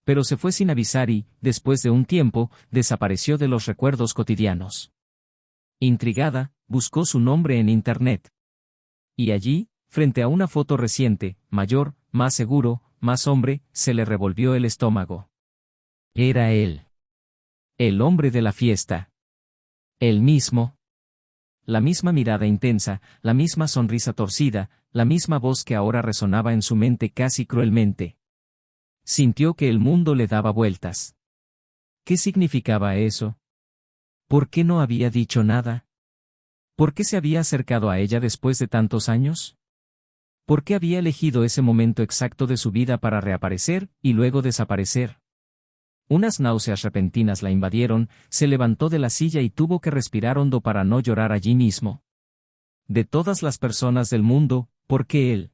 S1: Pero se fue sin avisar y, después de un tiempo, desapareció de los recuerdos cotidianos. Intrigada, buscó su nombre en Internet. Y allí, frente a una foto reciente, mayor, más seguro, más hombre, se le revolvió el estómago. Era él. El hombre de la fiesta. El mismo. La misma mirada intensa, la misma sonrisa torcida, la misma voz que ahora resonaba en su mente casi cruelmente. Sintió que el mundo le daba vueltas. ¿Qué significaba eso? ¿Por qué no había dicho nada? ¿Por qué se había acercado a ella después de tantos años? ¿Por qué había elegido ese momento exacto de su vida para reaparecer y luego desaparecer? Unas náuseas repentinas la invadieron, se levantó de la silla y tuvo que respirar hondo para no llorar allí mismo. De todas las personas del mundo, ¿por qué él?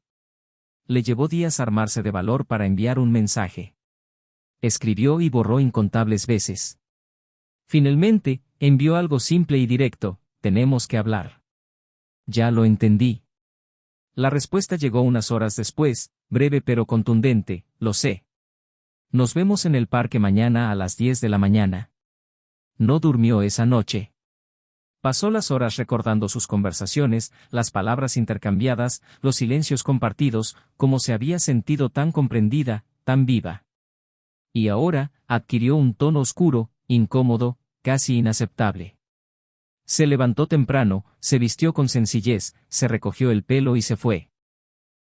S1: Le llevó días armarse de valor para enviar un mensaje. Escribió y borró incontables veces. Finalmente, envió algo simple y directo: tenemos que hablar. Ya lo entendí. La respuesta llegó unas horas después, breve pero contundente: lo sé. Nos vemos en el parque mañana a las 10 de la mañana. No durmió esa noche. Pasó las horas recordando sus conversaciones, las palabras intercambiadas, los silencios compartidos, cómo se había sentido tan comprendida, tan viva. Y ahora, adquirió un tono oscuro, incómodo, casi inaceptable. Se levantó temprano, se vistió con sencillez, se recogió el pelo y se fue.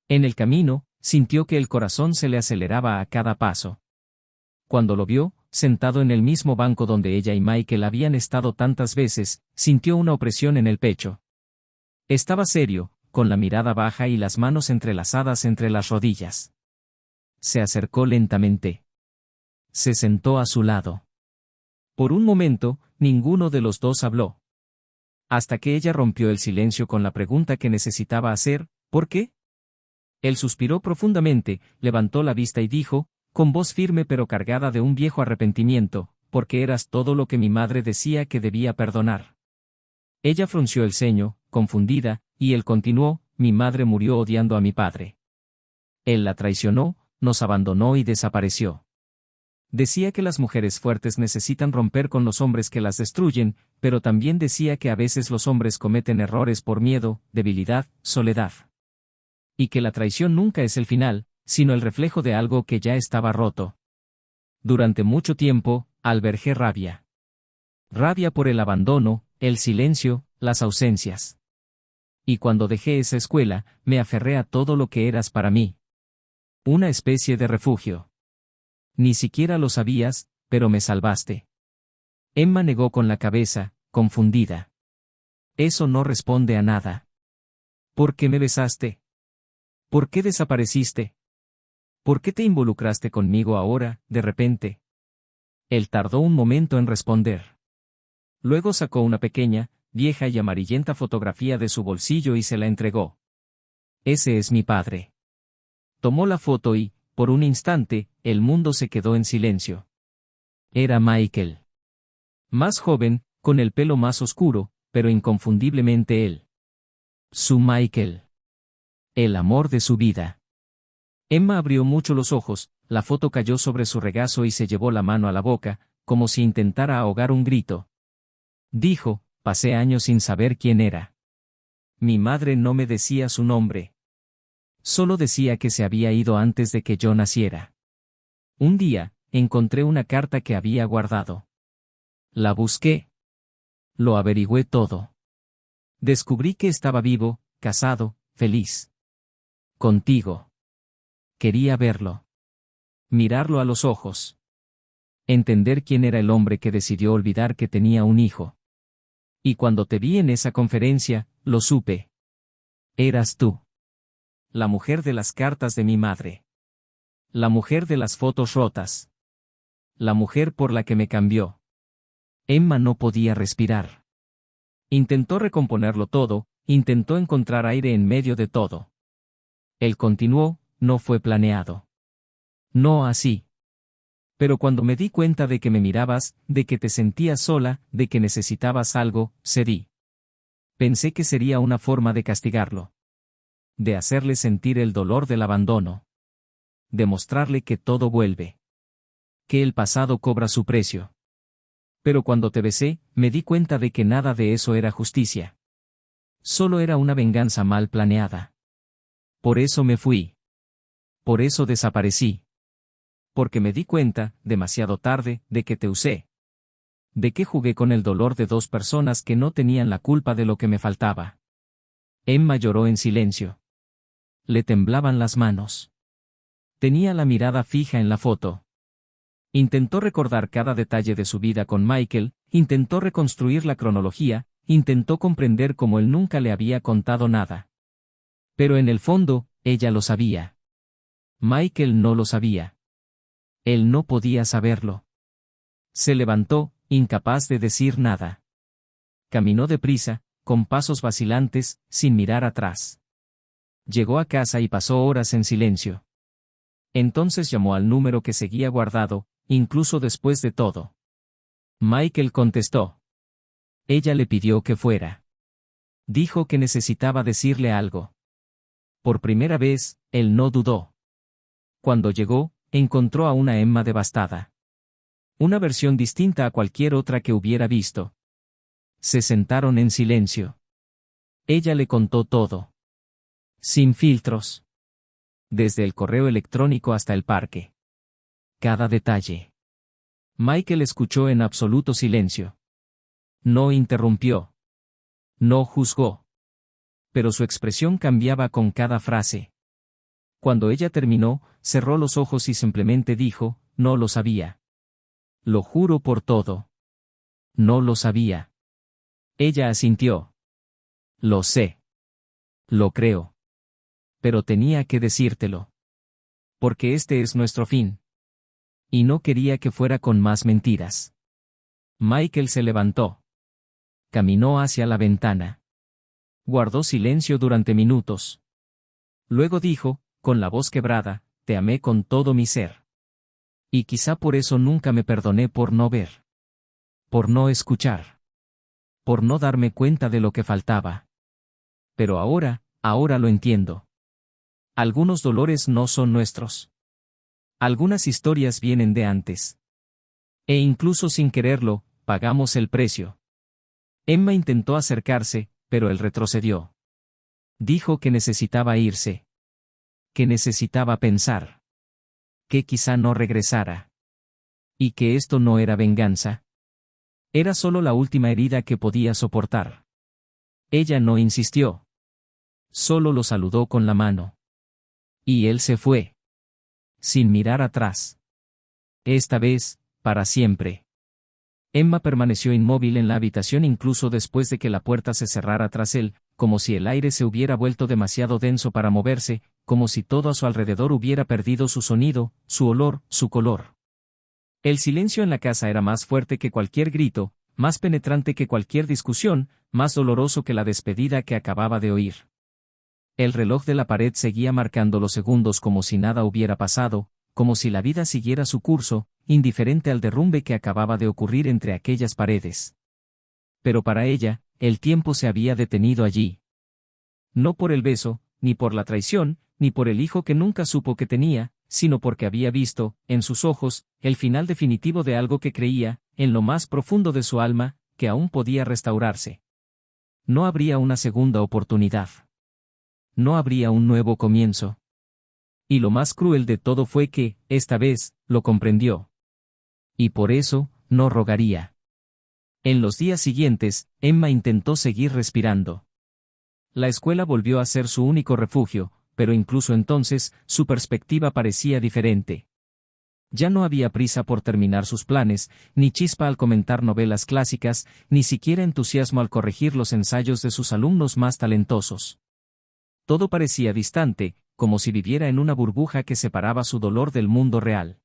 S1: En el camino, sintió que el corazón se le aceleraba a cada paso. Cuando lo vio, sentado en el mismo banco donde ella y Michael habían estado tantas veces, sintió una opresión en el pecho. Estaba serio, con la mirada baja y las manos entrelazadas entre las rodillas. Se acercó lentamente. Se sentó a su lado. Por un momento, ninguno de los dos habló. Hasta que ella rompió el silencio con la pregunta que necesitaba hacer: ¿por qué? Él suspiró profundamente, levantó la vista y dijo, con voz firme pero cargada de un viejo arrepentimiento: porque eras todo lo que mi madre decía que debía perdonar. Ella frunció el ceño, confundida, y él continuó: mi madre murió odiando a mi padre. Él la traicionó, nos abandonó y desapareció. Decía que las mujeres fuertes necesitan romper con los hombres que las destruyen, pero también decía que a veces los hombres cometen errores por miedo, debilidad, soledad. Y que la traición nunca es el final, sino el reflejo de algo que ya estaba roto. Durante mucho tiempo, albergué rabia. Rabia por el abandono, el silencio, las ausencias. Y cuando dejé esa escuela, me aferré a todo lo que eras para mí. Una especie de refugio. Ni siquiera lo sabías, pero me salvaste. Emma negó con la cabeza, confundida. Eso no responde a nada. ¿Por qué me besaste? ¿Por qué desapareciste? ¿Por qué te involucraste conmigo ahora, de repente? Él tardó un momento en responder. Luego sacó una pequeña, vieja y amarillenta fotografía de su bolsillo y se la entregó. Ese es mi padre. Tomó la foto y, por un instante, el mundo se quedó en silencio. Era Michael. Más joven, con el pelo más oscuro, pero inconfundiblemente él. Su Michael. El amor de su vida. Emma abrió mucho los ojos, la foto cayó sobre su regazo y se llevó la mano a la boca, como si intentara ahogar un grito. Dijo: pasé años sin saber quién era. Mi madre no me decía su nombre. Solo decía que se había ido antes de que yo naciera. Un día, encontré una carta que había guardado. La busqué. Lo averigüé todo. Descubrí que estaba vivo, casado, feliz. Contigo. Quería verlo. Mirarlo a los ojos. Entender quién era el hombre que decidió olvidar que tenía un hijo. Y cuando te vi en esa conferencia, lo supe. Eras tú. La mujer de las cartas de mi madre. La mujer de las fotos rotas. La mujer por la que me cambió. Emma no podía respirar. Intentó recomponerlo todo, intentó encontrar aire en medio de todo. Él continuó: no fue planeado. No así. Pero cuando me di cuenta de que me mirabas, de que te sentías sola, de que necesitabas algo, cedí. Pensé que sería una forma de castigarlo. De hacerle sentir el dolor del abandono. De mostrarle que todo vuelve. Que el pasado cobra su precio. Pero cuando te besé, me di cuenta de que nada de eso era justicia. Solo era una venganza mal planeada. Por eso me fui. Por eso desaparecí. Porque me di cuenta, demasiado tarde, de que te usé. De que jugué con el dolor de dos personas que no tenían la culpa de lo que me faltaba. Emma lloró en silencio. Le temblaban las manos. Tenía la mirada fija en la foto. Intentó recordar cada detalle de su vida con Michael, intentó reconstruir la cronología, intentó comprender cómo él nunca le había contado nada. Pero en el fondo, ella lo sabía. Michael no lo sabía. Él no podía saberlo. Se levantó, incapaz de decir nada. Caminó deprisa, con pasos vacilantes, sin mirar atrás. Llegó a casa y pasó horas en silencio. Entonces llamó al número que seguía guardado, incluso después de todo. Michael contestó. Ella le pidió que fuera. Dijo que necesitaba decirle algo. Por primera vez, él no dudó. Cuando llegó, encontró a una Emma devastada. Una versión distinta a cualquier otra que hubiera visto. Se sentaron en silencio. Ella le contó todo. Sin filtros. Desde el correo electrónico hasta el parque. Cada detalle. Michael escuchó en absoluto silencio. No interrumpió. No juzgó. Pero su expresión cambiaba con cada frase. Cuando ella terminó, cerró los ojos y simplemente dijo, no lo sabía. Lo juro por todo. No lo sabía. Ella asintió. Lo sé. Lo creo. Pero tenía que decírtelo. Porque este es nuestro fin. Y no quería que fuera con más mentiras. Michael se levantó. Caminó hacia la ventana. Guardó silencio durante minutos. Luego dijo, con la voz quebrada, te amé con todo mi ser. Y quizá por eso nunca me perdoné por no ver. Por no escuchar. Por no darme cuenta de lo que faltaba. Pero ahora lo entiendo. Algunos dolores no son nuestros. Algunas historias vienen de antes. E incluso sin quererlo, pagamos el precio. Emma intentó acercarse, pero él retrocedió. Dijo que necesitaba irse. Que necesitaba pensar. Que quizá no regresara. Y que esto no era venganza. Era solo la última herida que podía soportar. Ella no insistió. Solo lo saludó con la mano. Y él se fue. Sin mirar atrás. Esta vez, para siempre. Emma permaneció inmóvil en la habitación incluso después de que la puerta se cerrara tras él, como si el aire se hubiera vuelto demasiado denso para moverse, como si todo a su alrededor hubiera perdido su sonido, su olor, su color. El silencio en la casa era más fuerte que cualquier grito, más penetrante que cualquier discusión, más doloroso que la despedida que acababa de oír. El reloj de la pared seguía marcando los segundos como si nada hubiera pasado, como si la vida siguiera su curso, indiferente al derrumbe que acababa de ocurrir entre aquellas paredes. Pero para ella, el tiempo se había detenido allí. No por el beso, ni por la traición, ni por el hijo que nunca supo que tenía, sino porque había visto, en sus ojos, el final definitivo de algo que creía, en lo más profundo de su alma, que aún podía restaurarse. No habría una segunda oportunidad. No habría un nuevo comienzo. Y lo más cruel de todo fue que, esta vez, lo comprendió. Y por eso, no rogaría. En los días siguientes, Emma intentó seguir respirando. La escuela volvió a ser su único refugio, pero incluso entonces, su perspectiva parecía diferente. Ya no había prisa por terminar sus planes, ni chispa al comentar novelas clásicas, ni siquiera entusiasmo al corregir los ensayos de sus alumnos más talentosos. Todo parecía distante, como si viviera en una burbuja que separaba su dolor del mundo real.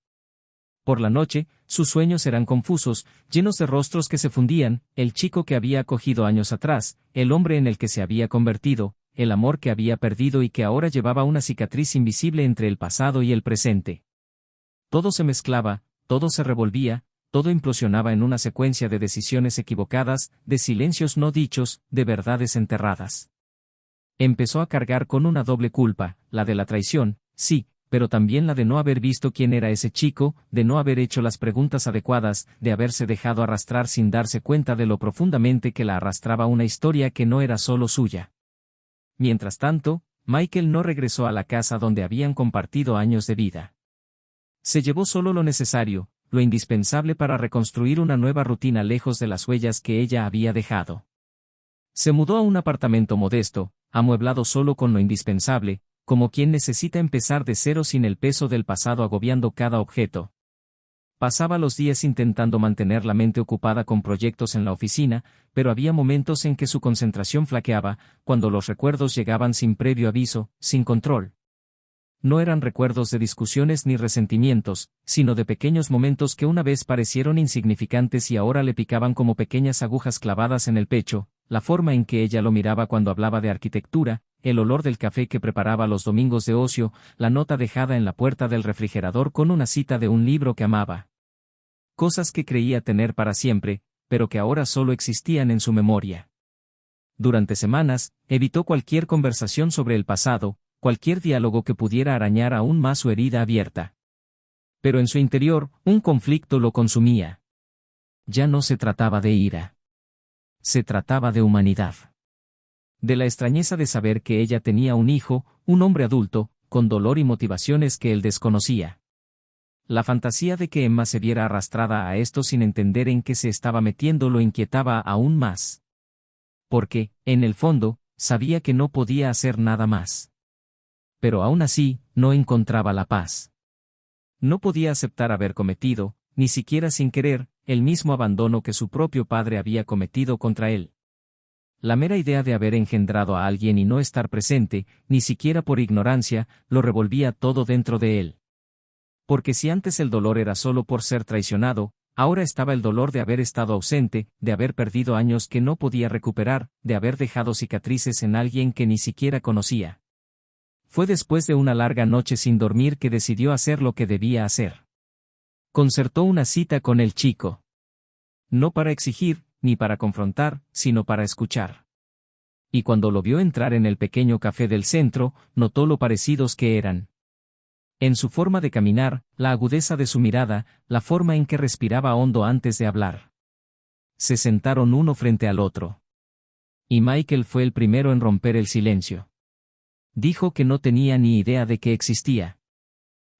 S1: Por la noche, sus sueños eran confusos, llenos de rostros que se fundían, el chico que había acogido años atrás, el hombre en el que se había convertido, el amor que había perdido y que ahora llevaba una cicatriz invisible entre el pasado y el presente. Todo se mezclaba, todo se revolvía, todo implosionaba en una secuencia de decisiones equivocadas, de silencios no dichos, de verdades enterradas. Empezó a cargar con una doble culpa, la de la traición, sí, pero también la de no haber visto quién era ese chico, de no haber hecho las preguntas adecuadas, de haberse dejado arrastrar sin darse cuenta de lo profundamente que la arrastraba una historia que no era solo suya. Mientras tanto, Michael no regresó a la casa donde habían compartido años de vida. Se llevó solo lo necesario, lo indispensable para reconstruir una nueva rutina lejos de las huellas que ella había dejado. Se mudó a un apartamento modesto, amueblado solo con lo indispensable, como quien necesita empezar de cero sin el peso del pasado agobiando cada objeto. Pasaba los días intentando mantener la mente ocupada con proyectos en la oficina, pero había momentos en que su concentración flaqueaba, cuando los recuerdos llegaban sin previo aviso, sin control. No eran recuerdos de discusiones ni resentimientos, sino de pequeños momentos que una vez parecieron insignificantes y ahora le picaban como pequeñas agujas clavadas en el pecho, la forma en que ella lo miraba cuando hablaba de arquitectura, el olor del café que preparaba los domingos de ocio, la nota dejada en la puerta del refrigerador con una cita de un libro que amaba. Cosas que creía tener para siempre, pero que ahora solo existían en su memoria. Durante semanas, evitó cualquier conversación sobre el pasado, cualquier diálogo que pudiera arañar aún más su herida abierta. Pero en su interior, un conflicto lo consumía. Ya no se trataba de ira. Se trataba de humanidad. De la extrañeza de saber que ella tenía un hijo, un hombre adulto, con dolor y motivaciones que él desconocía. La fantasía de que Emma se viera arrastrada a esto sin entender en qué se estaba metiendo lo inquietaba aún más. Porque, en el fondo, sabía que no podía hacer nada más. Pero aún así, no encontraba la paz. No podía aceptar haber cometido, ni siquiera sin querer, el mismo abandono que su propio padre había cometido contra él. La mera idea de haber engendrado a alguien y no estar presente, ni siquiera por ignorancia, lo revolvía todo dentro de él. Porque si antes el dolor era solo por ser traicionado, ahora estaba el dolor de haber estado ausente, de haber perdido años que no podía recuperar, de haber dejado cicatrices en alguien que ni siquiera conocía. Fue después de una larga noche sin dormir que decidió hacer lo que debía hacer. Concertó una cita con el chico. No para exigir, ni para confrontar, sino para escuchar. Y cuando lo vio entrar en el pequeño café del centro, notó lo parecidos que eran. En su forma de caminar, la agudeza de su mirada, la forma en que respiraba hondo antes de hablar. Se sentaron uno frente al otro. Y Michael fue el primero en romper el silencio. Dijo que no tenía ni idea de que existía.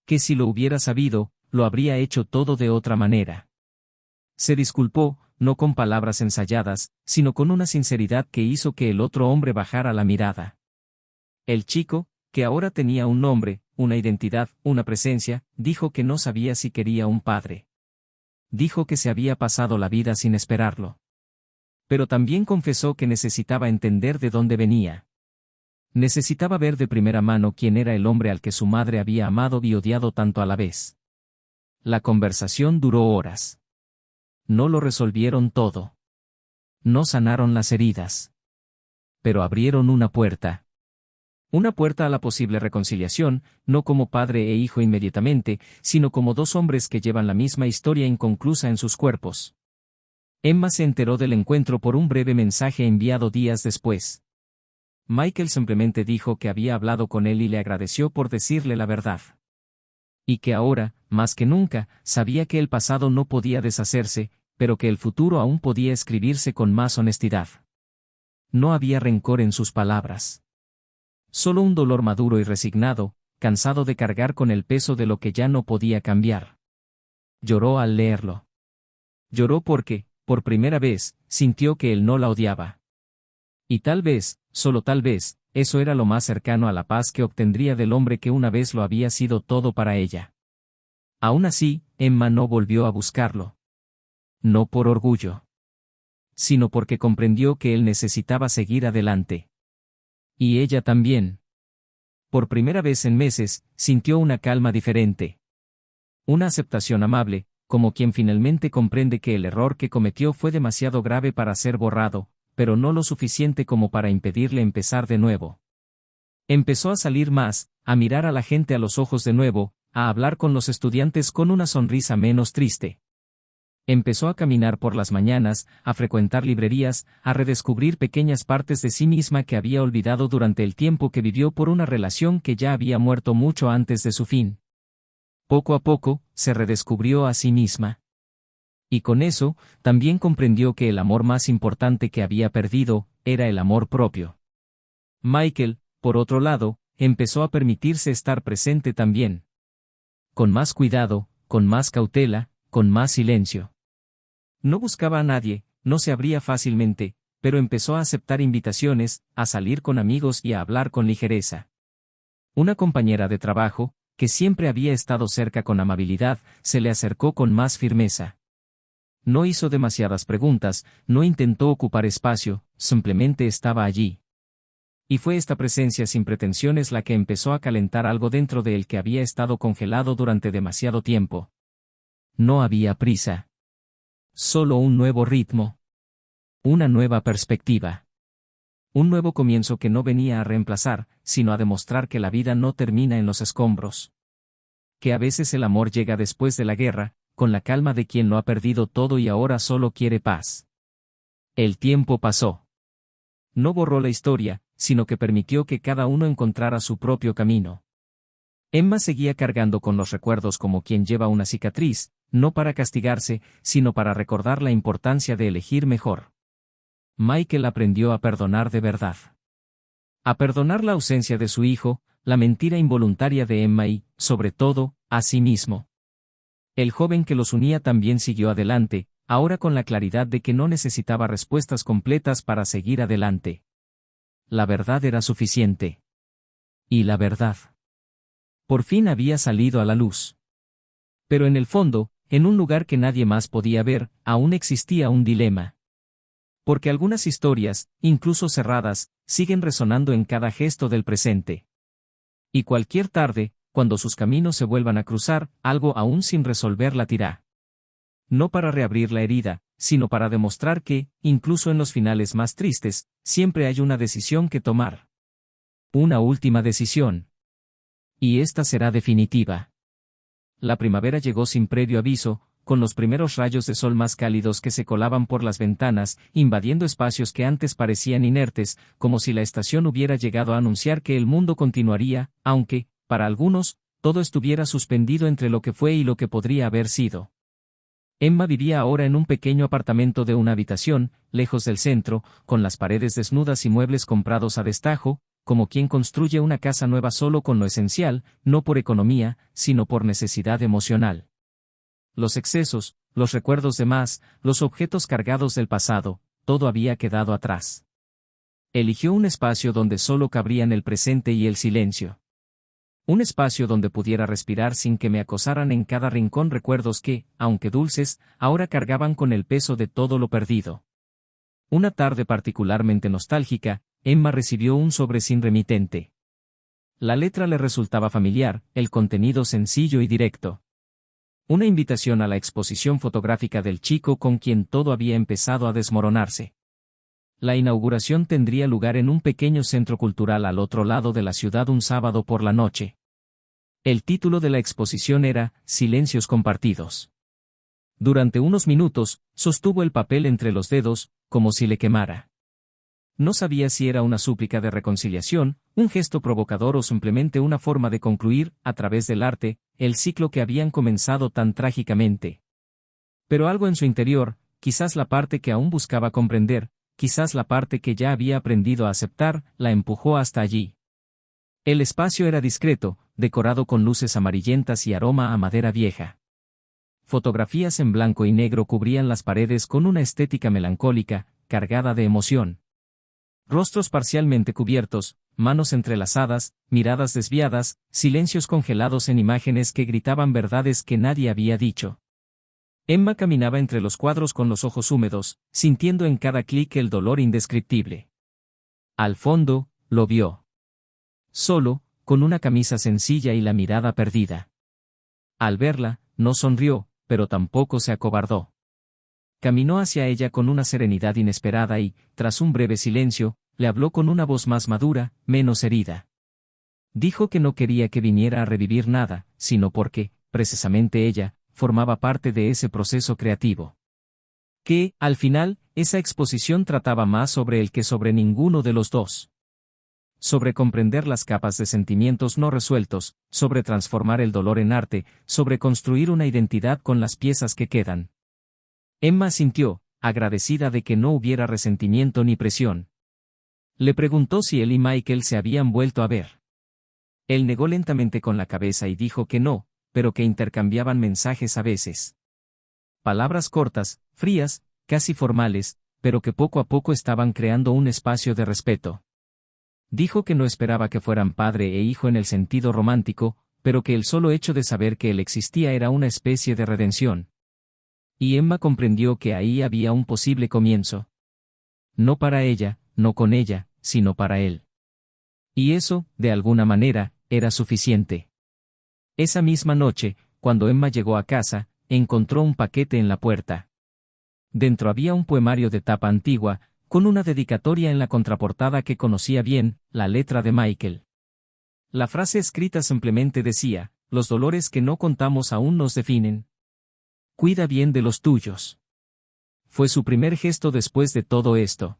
S1: Que si lo hubiera sabido, lo habría hecho todo de otra manera. Se disculpó, no con palabras ensayadas, sino con una sinceridad que hizo que el otro hombre bajara la mirada. El chico, que ahora tenía un nombre, una identidad, una presencia, dijo que no sabía si quería un padre. Dijo que se había pasado la vida sin esperarlo. Pero también confesó que necesitaba entender de dónde venía. Necesitaba ver de primera mano quién era el hombre al que su madre había amado y odiado tanto a la vez. La conversación duró horas. No lo resolvieron todo. No sanaron las heridas. Pero abrieron una puerta. Una puerta a la posible reconciliación, no como padre e hijo inmediatamente, sino como dos hombres que llevan la misma historia inconclusa en sus cuerpos. Emma se enteró del encuentro por un breve mensaje enviado días después. Michael simplemente dijo que había hablado con él y le agradeció por decirle la verdad. Y que ahora, más que nunca, sabía que el pasado no podía deshacerse, pero que el futuro aún podía escribirse con más honestidad. No había rencor en sus palabras. Solo un dolor maduro y resignado, cansado de cargar con el peso de lo que ya no podía cambiar. Lloró al leerlo. Lloró porque, por primera vez, sintió que él no la odiaba. Y tal vez, solo tal vez, eso era lo más cercano a la paz que obtendría del hombre que una vez lo había sido todo para ella. Aún así, Emma no volvió a buscarlo. No por orgullo. Sino porque comprendió que él necesitaba seguir adelante. Y ella también. Por primera vez en meses, sintió una calma diferente. Una aceptación amable, como quien finalmente comprende que el error que cometió fue demasiado grave para ser borrado, pero no lo suficiente como para impedirle empezar de nuevo. Empezó a salir más, a mirar a la gente a los ojos de nuevo, a hablar con los estudiantes con una sonrisa menos triste. Empezó a caminar por las mañanas, a frecuentar librerías, a redescubrir pequeñas partes de sí misma que había olvidado durante el tiempo que vivió por una relación que ya había muerto mucho antes de su fin. Poco a poco, se redescubrió a sí misma. Y con eso, también comprendió que el amor más importante que había perdido, era el amor propio. Michael, por otro lado, empezó a permitirse estar presente también. Con más cuidado, con más cautela, con más silencio. No buscaba a nadie, no se abría fácilmente, pero empezó a aceptar invitaciones, a salir con amigos y a hablar con ligereza. Una compañera de trabajo, que siempre había estado cerca con amabilidad, se le acercó con más firmeza. No hizo demasiadas preguntas, no intentó ocupar espacio, simplemente estaba allí. Y fue esta presencia sin pretensiones la que empezó a calentar algo dentro de él que había estado congelado durante demasiado tiempo. No había prisa. Solo un nuevo ritmo. Una nueva perspectiva. Un nuevo comienzo que no venía a reemplazar, sino a demostrar que la vida no termina en los escombros. Que a veces el amor llega después de la guerra, con la calma de quien lo ha perdido todo y ahora solo quiere paz. El tiempo pasó. No borró la historia, sino que permitió que cada uno encontrara su propio camino. Emma seguía cargando con los recuerdos como quien lleva una cicatriz, no para castigarse, sino para recordar la importancia de elegir mejor. Michael aprendió a perdonar de verdad. A perdonar la ausencia de su hijo, la mentira involuntaria de Emma y, sobre todo, a sí mismo. El joven que los unía también siguió adelante, ahora con la claridad de que no necesitaba respuestas completas para seguir adelante. La verdad era suficiente. Y la verdad. Por fin había salido a la luz. Pero en el fondo, en un lugar que nadie más podía ver, aún existía un dilema. Porque algunas historias, incluso cerradas, siguen resonando en cada gesto del presente. Y cualquier tarde, cuando sus caminos se vuelvan a cruzar, algo aún sin resolver latirá. No para reabrir la herida, sino para demostrar que, incluso en los finales más tristes, siempre hay una decisión que tomar. Una última decisión. Y esta será definitiva. La primavera llegó sin previo aviso, con los primeros rayos de sol más cálidos que se colaban por las ventanas, invadiendo espacios que antes parecían inertes, como si la estación hubiera llegado a anunciar que el mundo continuaría, aunque, para algunos, todo estuviera suspendido entre lo que fue y lo que podría haber sido. Emma vivía ahora en un pequeño apartamento de una habitación, lejos del centro, con las paredes desnudas y muebles comprados a destajo, como quien construye una casa nueva solo con lo esencial, no por economía, sino por necesidad emocional. Los excesos, los recuerdos de más, los objetos cargados del pasado, todo había quedado atrás. Eligió un espacio donde solo cabrían el presente y el silencio. Un espacio donde pudiera respirar sin que me acosaran en cada rincón recuerdos que, aunque dulces, ahora cargaban con el peso de todo lo perdido. Una tarde particularmente nostálgica, Emma recibió un sobre sin remitente. La letra le resultaba familiar, el contenido sencillo y directo. Una invitación a la exposición fotográfica del chico con quien todo había empezado a desmoronarse. La inauguración tendría lugar en un pequeño centro cultural al otro lado de la ciudad un sábado por la noche. El título de la exposición era Silencios compartidos. Durante unos minutos, sostuvo el papel entre los dedos, como si le quemara. No sabía si era una súplica de reconciliación, un gesto provocador o simplemente una forma de concluir, a través del arte, el ciclo que habían comenzado tan trágicamente. Pero algo en su interior, quizás la parte que aún buscaba comprender, quizás la parte que ya había aprendido a aceptar, la empujó hasta allí. El espacio era discreto, decorado con luces amarillentas y aroma a madera vieja. Fotografías en blanco y negro cubrían las paredes con una estética melancólica, cargada de emoción. Rostros parcialmente cubiertos, manos entrelazadas, miradas desviadas, silencios congelados en imágenes que gritaban verdades que nadie había dicho. Emma caminaba entre los cuadros con los ojos húmedos, sintiendo en cada clic el dolor indescriptible. Al fondo, lo vio. Solo, con una camisa sencilla y la mirada perdida. Al verla, no sonrió, pero tampoco se acobardó. Caminó hacia ella con una serenidad inesperada y, tras un breve silencio, le habló con una voz más madura, menos herida. Dijo que no quería que viniera a revivir nada, sino porque, precisamente ella, formaba parte de ese proceso creativo. Que, al final, esa exposición trataba más sobre él que sobre ninguno de los dos. Sobre comprender las capas de sentimientos no resueltos, sobre transformar el dolor en arte, sobre construir una identidad con las piezas que quedan. Emma sintió, agradecida de que no hubiera resentimiento ni presión. Le preguntó si él y Michael se habían vuelto a ver. Él negó lentamente con la cabeza y dijo que no, pero que intercambiaban mensajes a veces. Palabras cortas, frías, casi formales, pero que poco a poco estaban creando un espacio de respeto. Dijo que no esperaba que fueran padre e hijo en el sentido romántico, pero que el solo hecho de saber que él existía era una especie de redención. Y Emma comprendió que ahí había un posible comienzo. No para ella, no con ella, sino para él. Y eso, de alguna manera, era suficiente. Esa misma noche, cuando Emma llegó a casa, encontró un paquete en la puerta. Dentro había un poemario de tapa antigua, con una dedicatoria en la contraportada que conocía bien, la letra de Michael. La frase escrita simplemente decía: los dolores que no contamos aún nos definen. Cuida bien de los tuyos. Fue su primer gesto después de todo esto.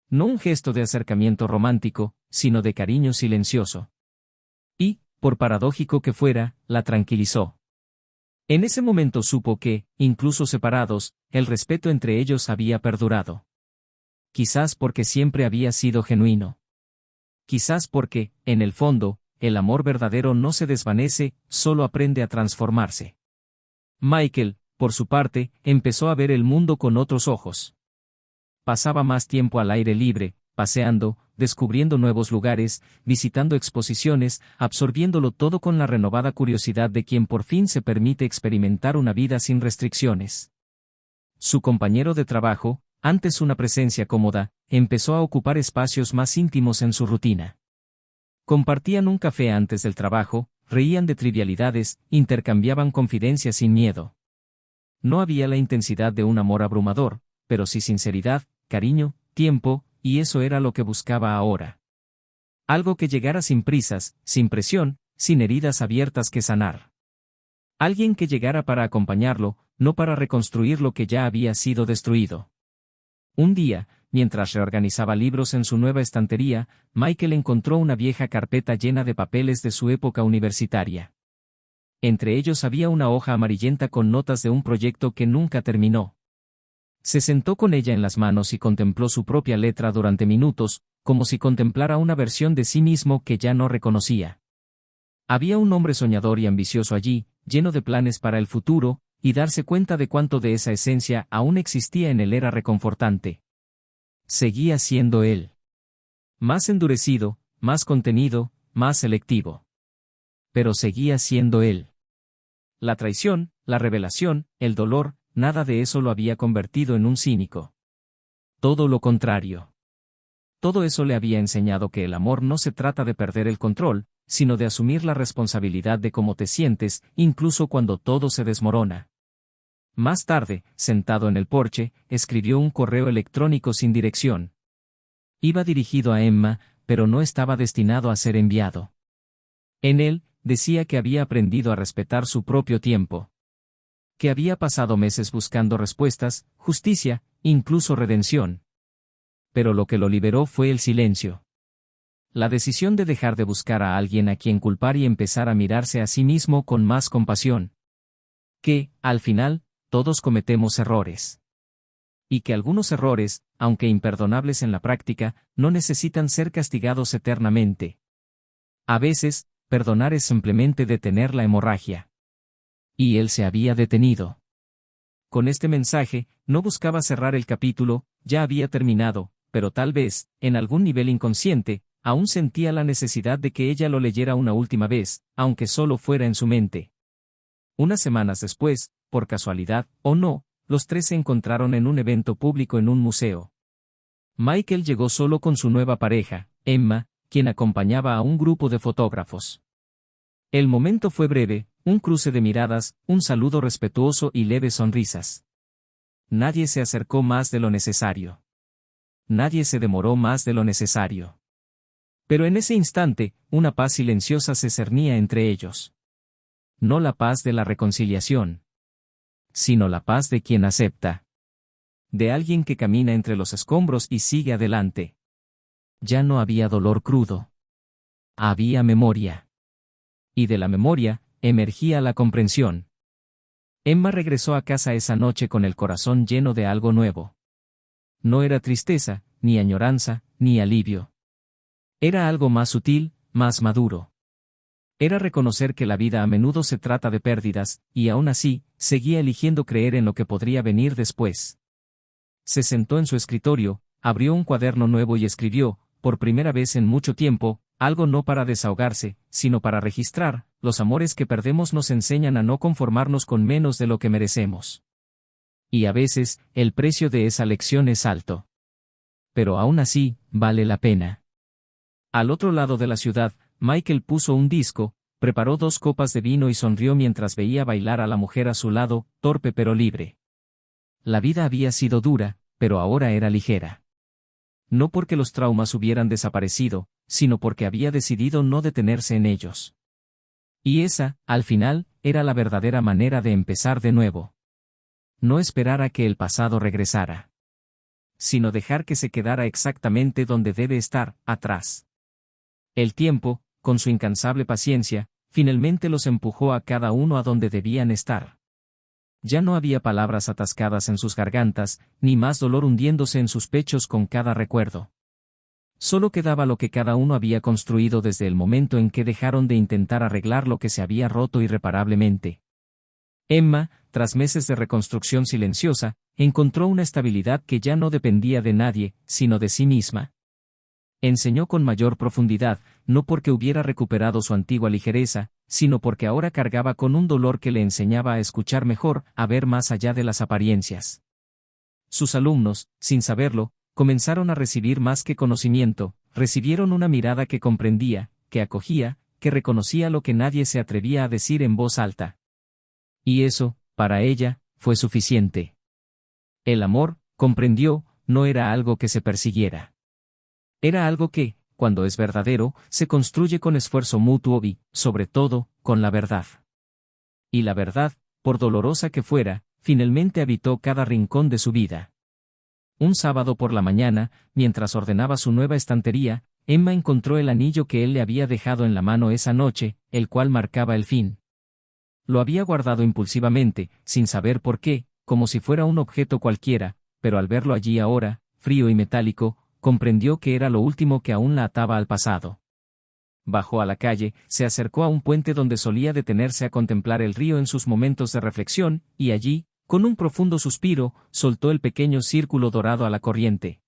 S1: No un gesto de acercamiento romántico, sino de cariño silencioso. Y, por paradójico que fuera, la tranquilizó. En ese momento supo que, incluso separados, el respeto entre ellos había perdurado. Quizás porque siempre había sido genuino. Quizás porque, en el fondo, el amor verdadero no se desvanece, solo aprende a transformarse. Michael, por su parte, empezó a ver el mundo con otros ojos. Pasaba más tiempo al aire libre, paseando, descubriendo nuevos lugares, visitando exposiciones, absorbiéndolo todo con la renovada curiosidad de quien por fin se permite experimentar una vida sin restricciones. Su compañero de trabajo, antes una presencia cómoda, empezó a ocupar espacios más íntimos en su rutina. Compartían un café antes del trabajo, reían de trivialidades, intercambiaban confidencias sin miedo. No había la intensidad de un amor abrumador, pero sí sinceridad, cariño, tiempo, y eso era lo que buscaba ahora. Algo que llegara sin prisas, sin presión, sin heridas abiertas que sanar. Alguien que llegara para acompañarlo, no para reconstruir lo que ya había sido destruido. Un día, mientras reorganizaba libros en su nueva estantería, Michael encontró una vieja carpeta llena de papeles de su época universitaria. Entre ellos había una hoja amarillenta con notas de un proyecto que nunca terminó. Se sentó con ella en las manos y contempló su propia letra durante minutos, como si contemplara una versión de sí mismo que ya no reconocía. Había un hombre soñador y ambicioso allí, lleno de planes para el futuro, y darse cuenta de cuánto de esa esencia aún existía en él era reconfortante. Seguía siendo él. Más endurecido, más contenido, más selectivo. Pero seguía siendo él. La traición, la revelación, el dolor, nada de eso lo había convertido en un cínico. Todo lo contrario. Todo eso le había enseñado que el amor no se trata de perder el control, sino de asumir la responsabilidad de cómo te sientes, incluso cuando todo se desmorona. Más tarde, sentado en el porche, escribió un correo electrónico sin dirección. Iba dirigido a Emma, pero no estaba destinado a ser enviado. En él, decía que había aprendido a respetar su propio tiempo. Que había pasado meses buscando respuestas, justicia, incluso redención. Pero lo que lo liberó fue el silencio. La decisión de dejar de buscar a alguien a quien culpar y empezar a mirarse a sí mismo con más compasión. Que, al final, todos cometemos errores. Y que algunos errores, aunque imperdonables en la práctica, no necesitan ser castigados eternamente. A veces, perdonar es simplemente detener la hemorragia. Y él se había detenido. Con este mensaje, no buscaba cerrar el capítulo, ya había terminado, pero tal vez, en algún nivel inconsciente, aún sentía la necesidad de que ella lo leyera una última vez, aunque solo fuera en su mente. Unas semanas después, por casualidad, o no, los tres se encontraron en un evento público en un museo. Michael llegó solo con su nueva pareja, Emma, quien acompañaba a un grupo de fotógrafos. El momento fue breve, un cruce de miradas, un saludo respetuoso y leves sonrisas. Nadie se acercó más de lo necesario. Nadie se demoró más de lo necesario. Pero en ese instante, una paz silenciosa se cernía entre ellos. No la paz de la reconciliación. sino la paz de quien acepta. De alguien que camina entre los escombros y sigue adelante. Ya no había dolor crudo. Había memoria. Y de la memoria, emergía la comprensión. Emma regresó a casa esa noche con el corazón lleno de algo nuevo. No era tristeza, ni añoranza, ni alivio. Era algo más sutil, más maduro. Era reconocer que la vida a menudo se trata de pérdidas, y aún así, seguía eligiendo creer en lo que podría venir después. Se sentó en su escritorio, abrió un cuaderno nuevo y escribió, por primera vez en mucho tiempo, algo no para desahogarse, sino para registrar: los amores que perdemos nos enseñan a no conformarnos con menos de lo que merecemos. Y a veces, el precio de esa lección es alto. Pero aún así, vale la pena. Al otro lado de la ciudad, Michael puso un disco, preparó 2 copas de vino y sonrió mientras veía bailar a la mujer a su lado, torpe pero libre. La vida había sido dura, pero ahora era ligera. No porque los traumas hubieran desaparecido, sino porque había decidido no detenerse en ellos. Y esa, al final, era la verdadera manera de empezar de nuevo. No esperar a que el pasado regresara, sino dejar que se quedara exactamente donde debe estar, atrás. El tiempo, con su incansable paciencia, finalmente los empujó a cada uno a donde debían estar. Ya no había palabras atascadas en sus gargantas, ni más dolor hundiéndose en sus pechos con cada recuerdo. Solo quedaba lo que cada uno había construido desde el momento en que dejaron de intentar arreglar lo que se había roto irreparablemente. Emma, tras meses de reconstrucción silenciosa, encontró una estabilidad que ya no dependía de nadie, sino de sí misma. Enseñó con mayor profundidad, no porque hubiera recuperado su antigua ligereza, sino porque ahora cargaba con un dolor que le enseñaba a escuchar mejor, a ver más allá de las apariencias. Sus alumnos, sin saberlo, comenzaron a recibir más que conocimiento, recibieron una mirada que comprendía, que acogía, que reconocía lo que nadie se atrevía a decir en voz alta. Y eso, para ella, fue suficiente. El amor, comprendió, no era algo que se persiguiera. Era algo que, cuando es verdadero, se construye con esfuerzo mutuo y, sobre todo, con la verdad. Y la verdad, por dolorosa que fuera, finalmente habitó cada rincón de su vida. Un sábado por la mañana, mientras ordenaba su nueva estantería, Emma encontró el anillo que él le había dejado en la mano esa noche, el cual marcaba el fin. Lo había guardado impulsivamente, sin saber por qué, como si fuera un objeto cualquiera, pero al verlo allí ahora, frío y metálico, comprendió que era lo último que aún la ataba al pasado. Bajó a la calle, se acercó a un puente donde solía detenerse a contemplar el río en sus momentos de reflexión, y allí, con un profundo suspiro, soltó el pequeño círculo dorado a la corriente.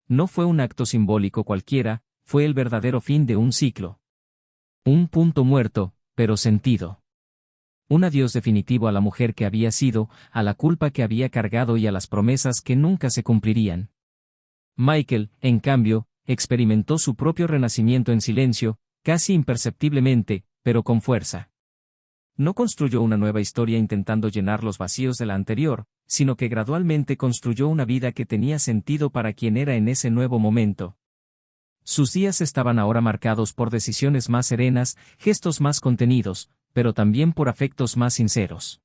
S1: No fue un acto simbólico cualquiera, fue el verdadero fin de un ciclo. Un punto muerto, pero sentido. Un adiós definitivo a la mujer que había sido, a la culpa que había cargado y a las promesas que nunca se cumplirían. Michael, en cambio, experimentó su propio renacimiento en silencio, casi imperceptiblemente, pero con fuerza. No construyó una nueva historia intentando llenar los vacíos de la anterior, sino que gradualmente construyó una vida que tenía sentido para quien era en ese nuevo momento. Sus días estaban ahora marcados por decisiones más serenas, gestos más contenidos, pero también por afectos más sinceros.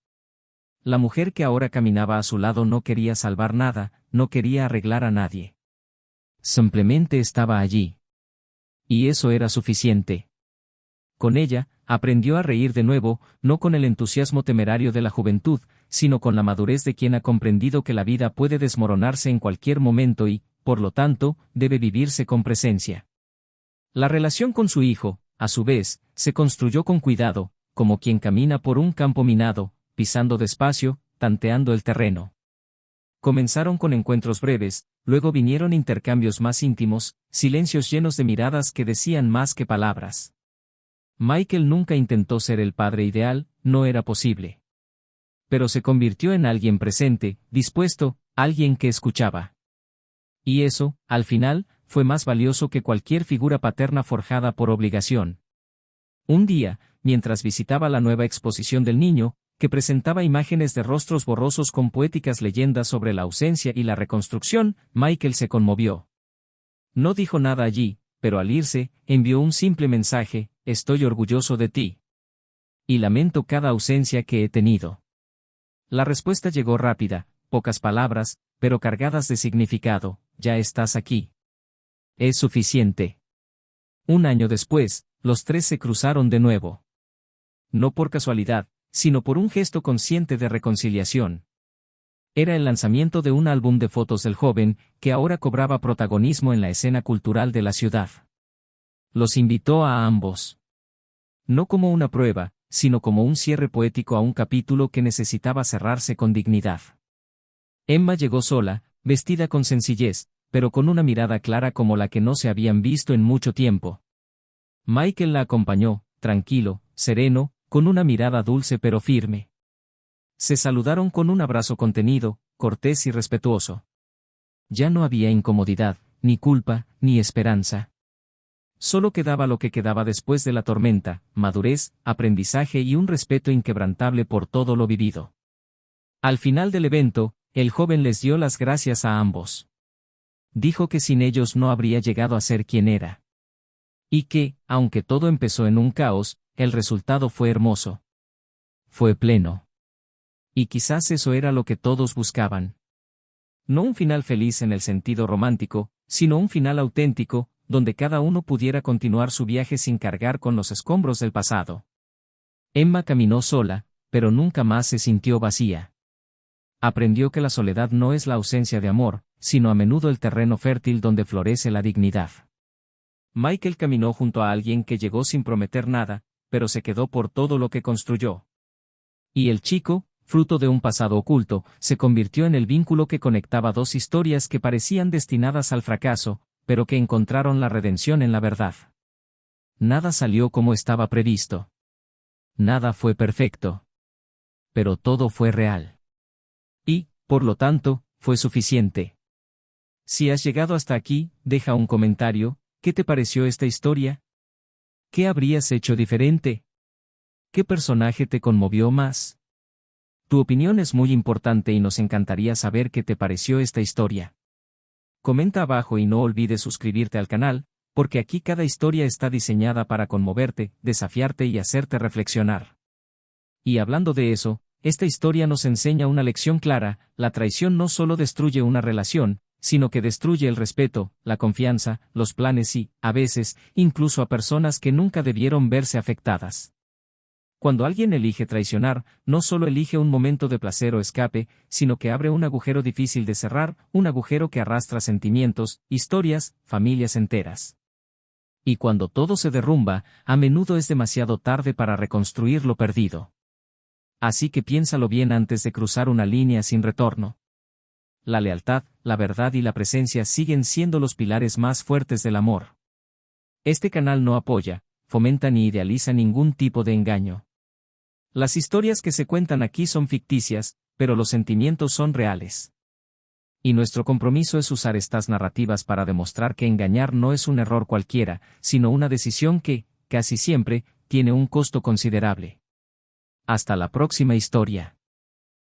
S1: La mujer que ahora caminaba a su lado no quería salvar nada, no quería arreglar a nadie. Simplemente estaba allí. Y eso era suficiente. Con ella, aprendió a reír de nuevo, no con el entusiasmo temerario de la juventud, sino con la madurez de quien ha comprendido que la vida puede desmoronarse en cualquier momento y, por lo tanto, debe vivirse con presencia. La relación con su hijo, a su vez, se construyó con cuidado, como quien camina por un campo minado, pisando despacio, tanteando el terreno. Comenzaron con encuentros breves, luego vinieron intercambios más íntimos, silencios llenos de miradas que decían más que palabras. Michael nunca intentó ser el padre ideal, no era posible. Pero se convirtió en alguien presente, dispuesto, alguien que escuchaba. Y eso, al final, fue más valioso que cualquier figura paterna forjada por obligación. Un día, mientras visitaba la nueva exposición del niño, que presentaba imágenes de rostros borrosos con poéticas leyendas sobre la ausencia y la reconstrucción, Michael se conmovió. No dijo nada allí, pero al irse, envió un simple mensaje: estoy orgulloso de ti. Y lamento cada ausencia que he tenido. La respuesta llegó rápida, pocas palabras, pero cargadas de significado: ya estás aquí. Es suficiente. Un año después, los tres se cruzaron de nuevo. No por casualidad, sino por un gesto consciente de reconciliación. Era el lanzamiento de un álbum de fotos del joven, que ahora cobraba protagonismo en la escena cultural de la ciudad. Los invitó a ambos. No como una prueba, sino como un cierre poético a un capítulo que necesitaba cerrarse con dignidad. Emma llegó sola, vestida con sencillez, pero con una mirada clara como la que no se habían visto en mucho tiempo. Michael la acompañó, tranquilo, sereno, con una mirada dulce pero firme. Se saludaron con un abrazo contenido, cortés y respetuoso. Ya no había incomodidad, ni culpa, ni esperanza. Solo quedaba lo que quedaba después de la tormenta: madurez, aprendizaje y un respeto inquebrantable por todo lo vivido. Al final del evento, el joven les dio las gracias a ambos. Dijo que sin ellos no habría llegado a ser quien era. Y que, aunque todo empezó en un caos, el resultado fue hermoso. Fue pleno. Y quizás eso era lo que todos buscaban. No un final feliz en el sentido romántico, sino un final auténtico, donde cada uno pudiera continuar su viaje sin cargar con los escombros del pasado. Emma caminó sola, pero nunca más se sintió vacía. Aprendió que la soledad no es la ausencia de amor, sino a menudo el terreno fértil donde florece la dignidad. Michael caminó junto a alguien que llegó sin prometer nada, pero se quedó por todo lo que construyó. Y el chico, fruto de un pasado oculto, se convirtió en el vínculo que conectaba dos historias que parecían destinadas al fracaso, pero que encontraron la redención en la verdad. Nada salió como estaba previsto. Nada fue perfecto. Pero todo fue real. Y, por lo tanto, fue suficiente. Si has llegado hasta aquí, deja un comentario. ¿Qué te pareció esta historia? ¿Qué habrías hecho diferente? ¿Qué personaje te conmovió más? Tu opinión es muy importante y nos encantaría saber qué te pareció esta historia. Comenta abajo y no olvides suscribirte al canal, porque aquí cada historia está diseñada para conmoverte, desafiarte y hacerte reflexionar. Y hablando de eso, esta historia nos enseña una lección clara: la traición no solo destruye una relación, sino que destruye el respeto, la confianza, los planes y, a veces, incluso a personas que nunca debieron verse afectadas. Cuando alguien elige traicionar, no solo elige un momento de placer o escape, sino que abre un agujero difícil de cerrar, un agujero que arrastra sentimientos, historias, familias enteras. Y cuando todo se derrumba, a menudo es demasiado tarde para reconstruir lo perdido. Así que piénsalo bien antes de cruzar una línea sin retorno. La lealtad, la verdad y la presencia siguen siendo los pilares más fuertes del amor. Este canal no apoya, fomenta ni idealiza ningún tipo de engaño. Las historias que se cuentan aquí son ficticias, pero los sentimientos son reales. Y nuestro compromiso es usar estas narrativas para demostrar que engañar no es un error cualquiera, sino una decisión que, casi siempre, tiene un costo considerable. Hasta la próxima historia.